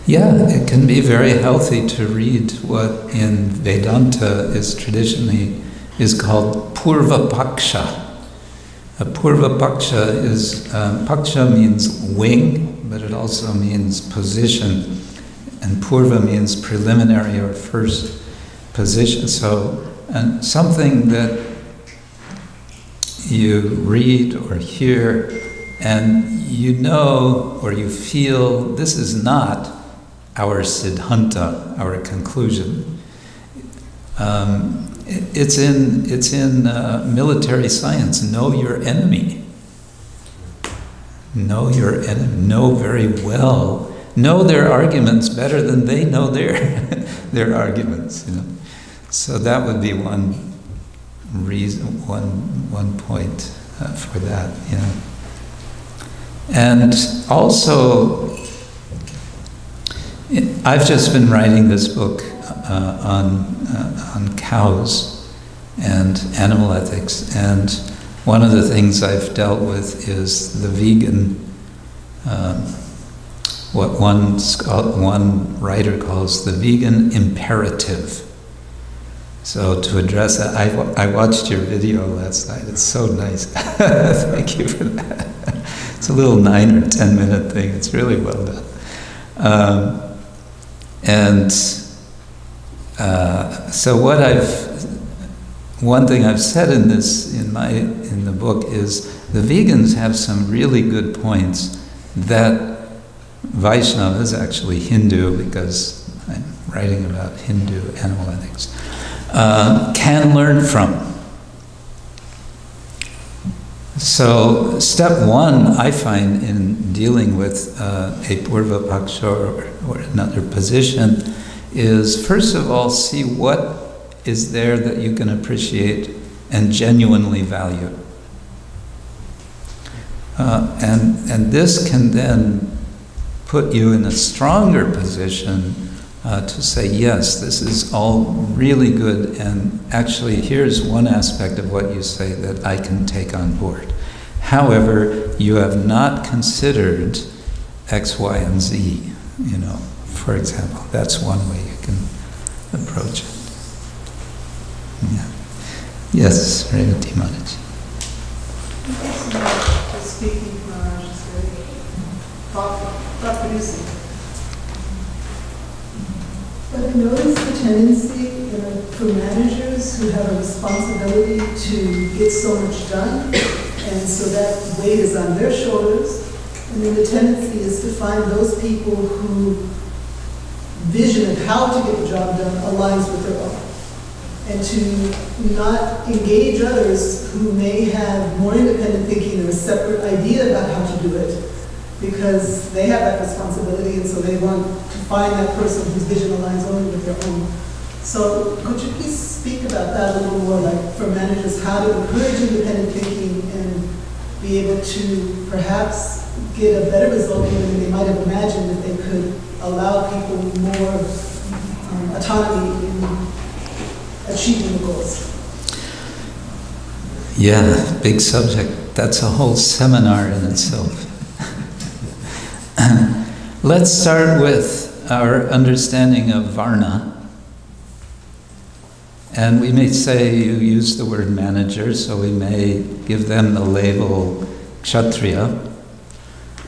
Yeah, it can be very healthy to read what in Vedanta is traditionally called Purva Paksha. A Purva Paksha is, Paksha means wing, but it also means position. And Purva means preliminary or first position. So something that you read or hear and you know or you feel this is not our siddhanta, our conclusion. It's in military science. Know your enemy. Know your enemy. Know very well. Know their arguments better than they know their arguments. You know, so that would be one reason, one point for that. You know, and also, I've just been writing this book on cows and animal ethics, and one of the things I've dealt with is the vegan, what one writer calls the vegan imperative. So to address that, I watched your video last night. It's so nice. Thank you for that. It's a little 9 or 10 minute thing. It's really well done. So one thing I've said in the book is the vegans have some really good points that Vaishnavas, actually Hindu, because I'm writing about Hindu animal ethics, can learn from. So step one, I find, in dealing with a Purva Paksha or another position is, first of all, see what is there that you can appreciate and genuinely value. And this can then put you in a stronger position to say, yes, this is all really good, and actually here's one aspect of what you say that I can take on board. However, you have not considered X, Y, and Z, you know, for example. That's one way you can approach it. Yeah. Yes, Revati Maharaj. Just speaking from our just very thought-producing. But I notice the tendency for managers who have a responsibility to get so much done, and so that weight is on their shoulders, and then the tendency is to find those people whose vision of how to get the job done aligns with their own, and to not engage others who may have more independent thinking or a separate idea about how to do it, because they have that responsibility, and so they want to find that person whose vision aligns only with their own. So could you please speak about that a little more, like for managers, how to encourage independent thinking and be able to perhaps get a better result than they might have imagined if they could allow people more autonomy in achieving the goals? Yeah, big subject. That's a whole seminar in itself. Let's start with our understanding of Varna. And we may say, you use the word manager, so we may give them the label Kshatriya.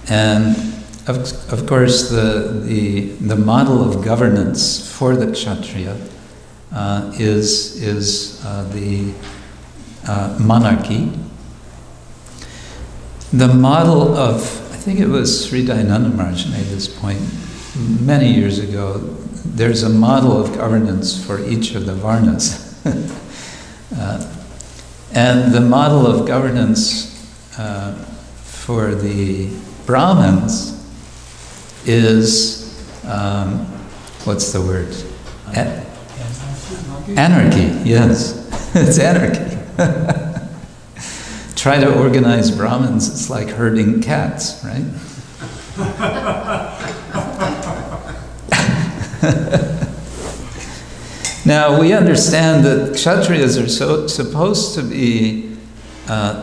And of course, the model of governance for the Kshatriya is the monarchy. The model of, I think it was Sri Dayananda Maharaj made this point many years ago, there's a model of governance for each of the varnas. And the model of governance for the Brahmins is, what's the word? Anarchy, yes. It's anarchy. Try to organize Brahmins, it's like herding cats, right? Now, we understand that Kshatriyas are supposed to be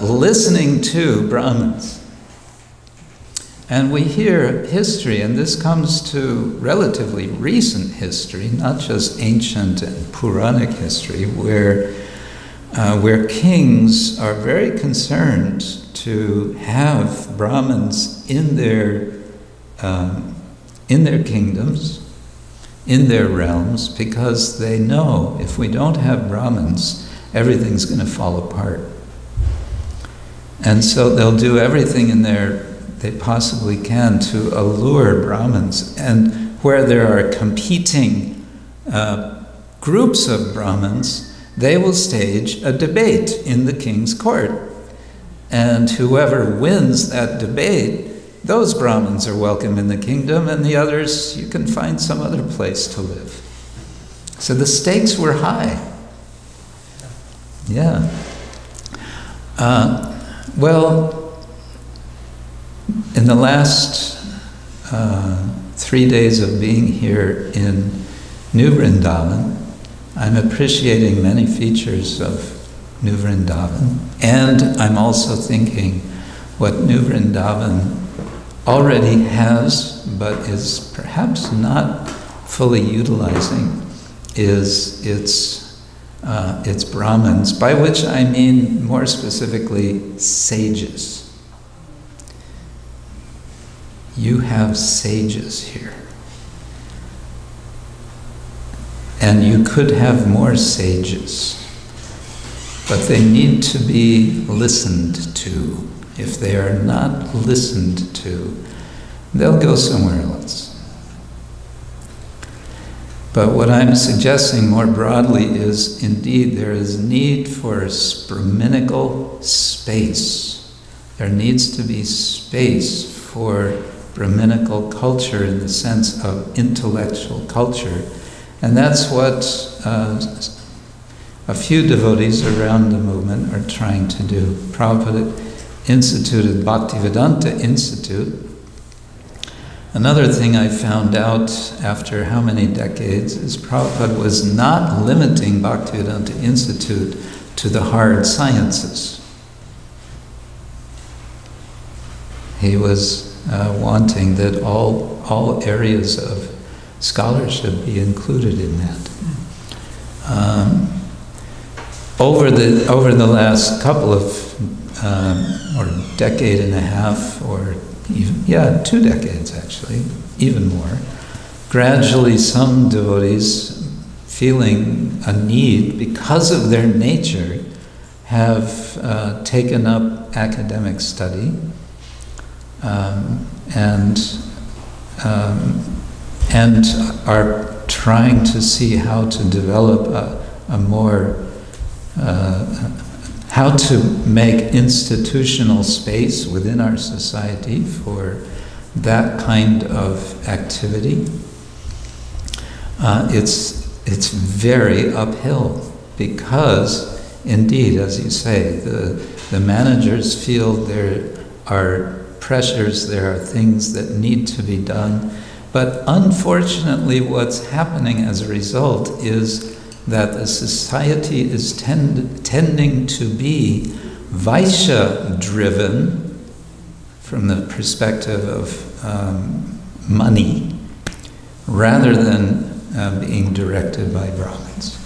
listening to Brahmins. And we hear history, and this comes to relatively recent history, not just ancient and Puranic history, where kings are very concerned to have Brahmins in their kingdoms, in their realms, because they know if we don't have Brahmins, everything's going to fall apart. And so they'll do everything they possibly can to allure Brahmins. And where there are competing groups of Brahmins, they will stage a debate in the king's court. And whoever wins that debate, those Brahmins are welcome in the kingdom, and the others, you can find some other place to live. So the stakes were high. Yeah. Well, in the last 3 days of being here in New Vrindaban, I'm appreciating many features of New Vrindaban, and I'm also thinking what New Vrindaban already has, but is perhaps not fully utilizing, is its Brahmins, by which I mean more specifically sages. You have sages here. And you could have more sages, but they need to be listened to. If they are not listened to, they'll go somewhere else. But what I'm suggesting more broadly is, indeed, there is need for Brahminical space. There needs to be space for Brahminical culture in the sense of intellectual culture. And that's what a few devotees around the movement are trying to do. Prabhupada instituted Bhaktivedanta Institute. Another thing I found out after how many decades is Prabhupada was not limiting Bhaktivedanta Institute to the hard sciences. He was wanting that all areas of scholarship be included in that. Over the last couple of or decade and a half, or even 2 decades actually, even more, gradually some devotees, feeling a need because of their nature, have taken up academic study and are trying to see how to develop a more how to make institutional space within our society for that kind of activity. It's very uphill because, indeed, as you say, the managers feel there are pressures, there are things that need to be done. But unfortunately, what's happening as a result is that the society is tending to be Vaishya-driven from the perspective of money, rather than being directed by Brahmins.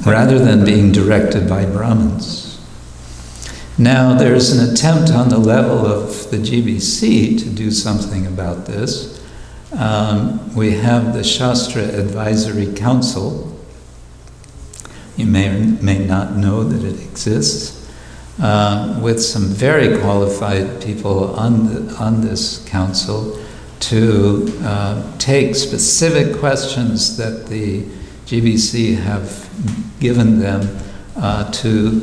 Rather than being directed by Brahmins. Now, there's an attempt on the level of the GBC to do something about this. we have the Shastra Advisory Council. You may or may not know that it exists, with some very qualified people on this council to take specific questions that the GBC have given them to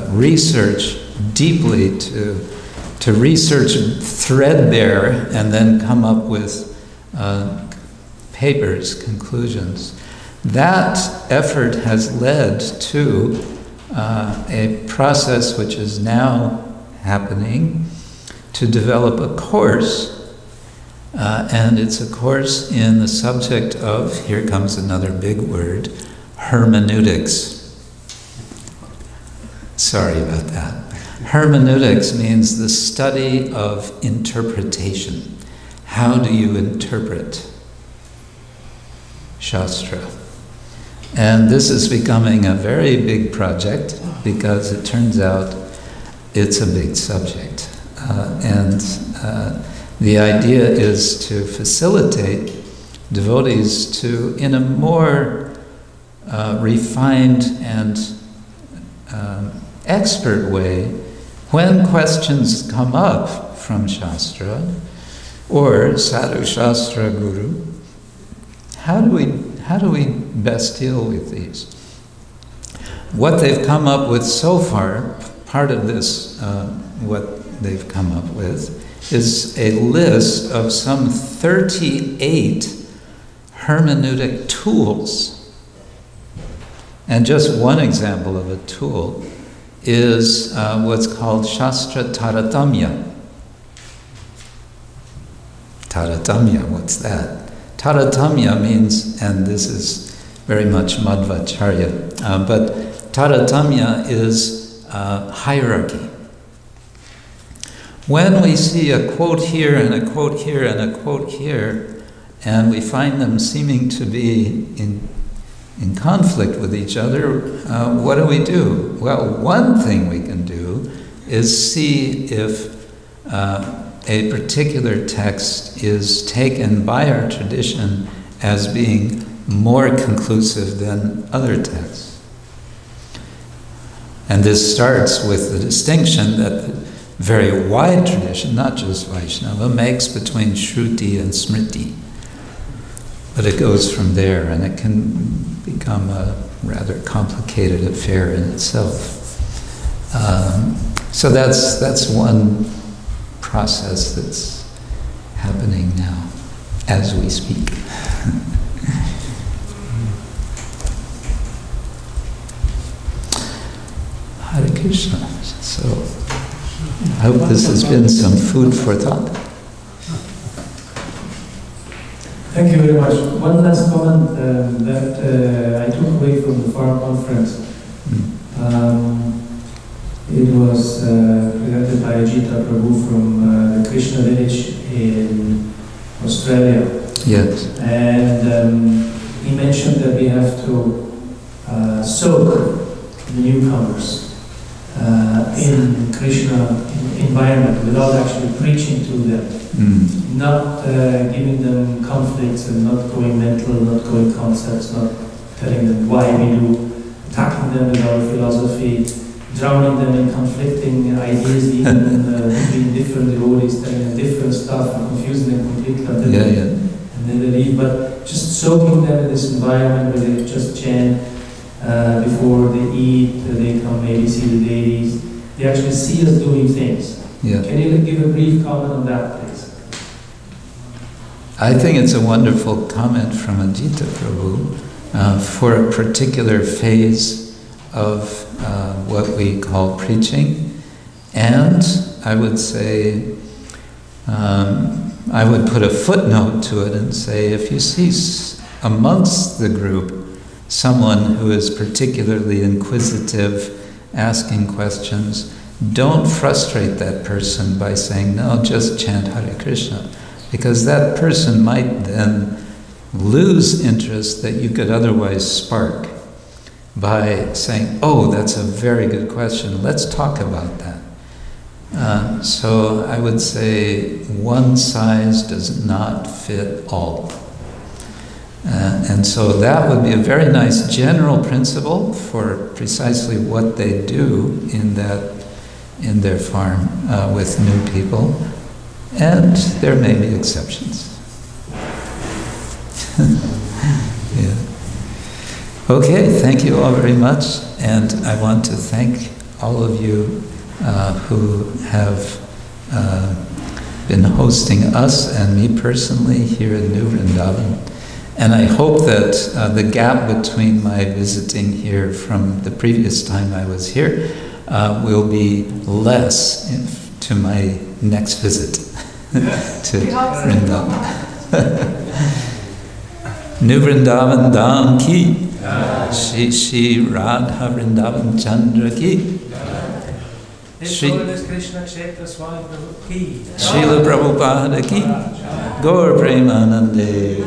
research deeply, to research threadbare, and then come up with papers, conclusions. That effort has led to a process which is now happening to develop a course, and it's a course in the subject of, here comes another big word, hermeneutics. Sorry about that. Hermeneutics means the study of interpretation. How do you interpret Shastra? And this is becoming a very big project because it turns out it's a big subject. The idea is to facilitate devotees to, in a more refined and expert way, when questions come up from Shastra or Sadhu Shastra Guru, how do we best deal with these? What they've come up with so far, part of this, what they've come up with, is a list of some 38 hermeneutic tools. And just one example of a tool is what's called Shastra Taratamya. Taratamya, what's that? Taratamya means, and this is very much Madhvacharya, but Taratamya is hierarchy. When we see a quote here and a quote here and a quote here, and we find them seeming to be in conflict with each other, what do? Well, one thing we can do is see if a particular text is taken by our tradition as being more conclusive than other texts. And this starts with the distinction that the very wide tradition, not just Vaishnava, makes between Shruti and Smriti. But it goes from there, and it can become a rather complicated affair in itself. So that's one process that's happening now, as we speak. Hare Krishna. So, I hope this has been some food for thought. Thank you very much. One last comment that I took away from the Farm Conference. It was presented by Ajita Prabhu from the Krishna village in Australia. Yes. And he mentioned that we have to soak the newcomers in Krishna environment without actually preaching to them, not giving them conflicts and not going mental, not going concepts, not telling them why we do, attacking them with our philosophy, drowning them in conflicting ideas even between different devotees, telling them different stuff and confusing them completely until and then they leave. But just soaking them in this environment where they just chant before they eat, they come maybe see the deities. They actually see us doing things. Yeah. Can you give a brief comment on that, please? I think it's a wonderful comment from Ajita Prabhu for a particular phase of what we call preaching. And I would say, I would put a footnote to it and say, if you see amongst the group someone who is particularly inquisitive, asking questions, don't frustrate that person by saying, no, just chant Hare Krishna, because that person might then lose interest that you could otherwise spark by saying, oh, that's a very good question, let's talk about that. So I would say one size does not fit all. And so that would be a very nice general principle for precisely what they do in their farm with new people. And there may be exceptions. Yeah. Okay, thank you all very much, and I want to thank all of you who have been hosting us and me personally here in New Vrindaban. And I hope that the gap between my visiting here from the previous time I was here will be less to my next visit to Vrindaban. New Vrindavan Dham ki, Shri Radha Vrindavan Chandra ki, Shri Krishna Kshetra Swami ki, Srila Prabhupada ki, Gaur Premanande.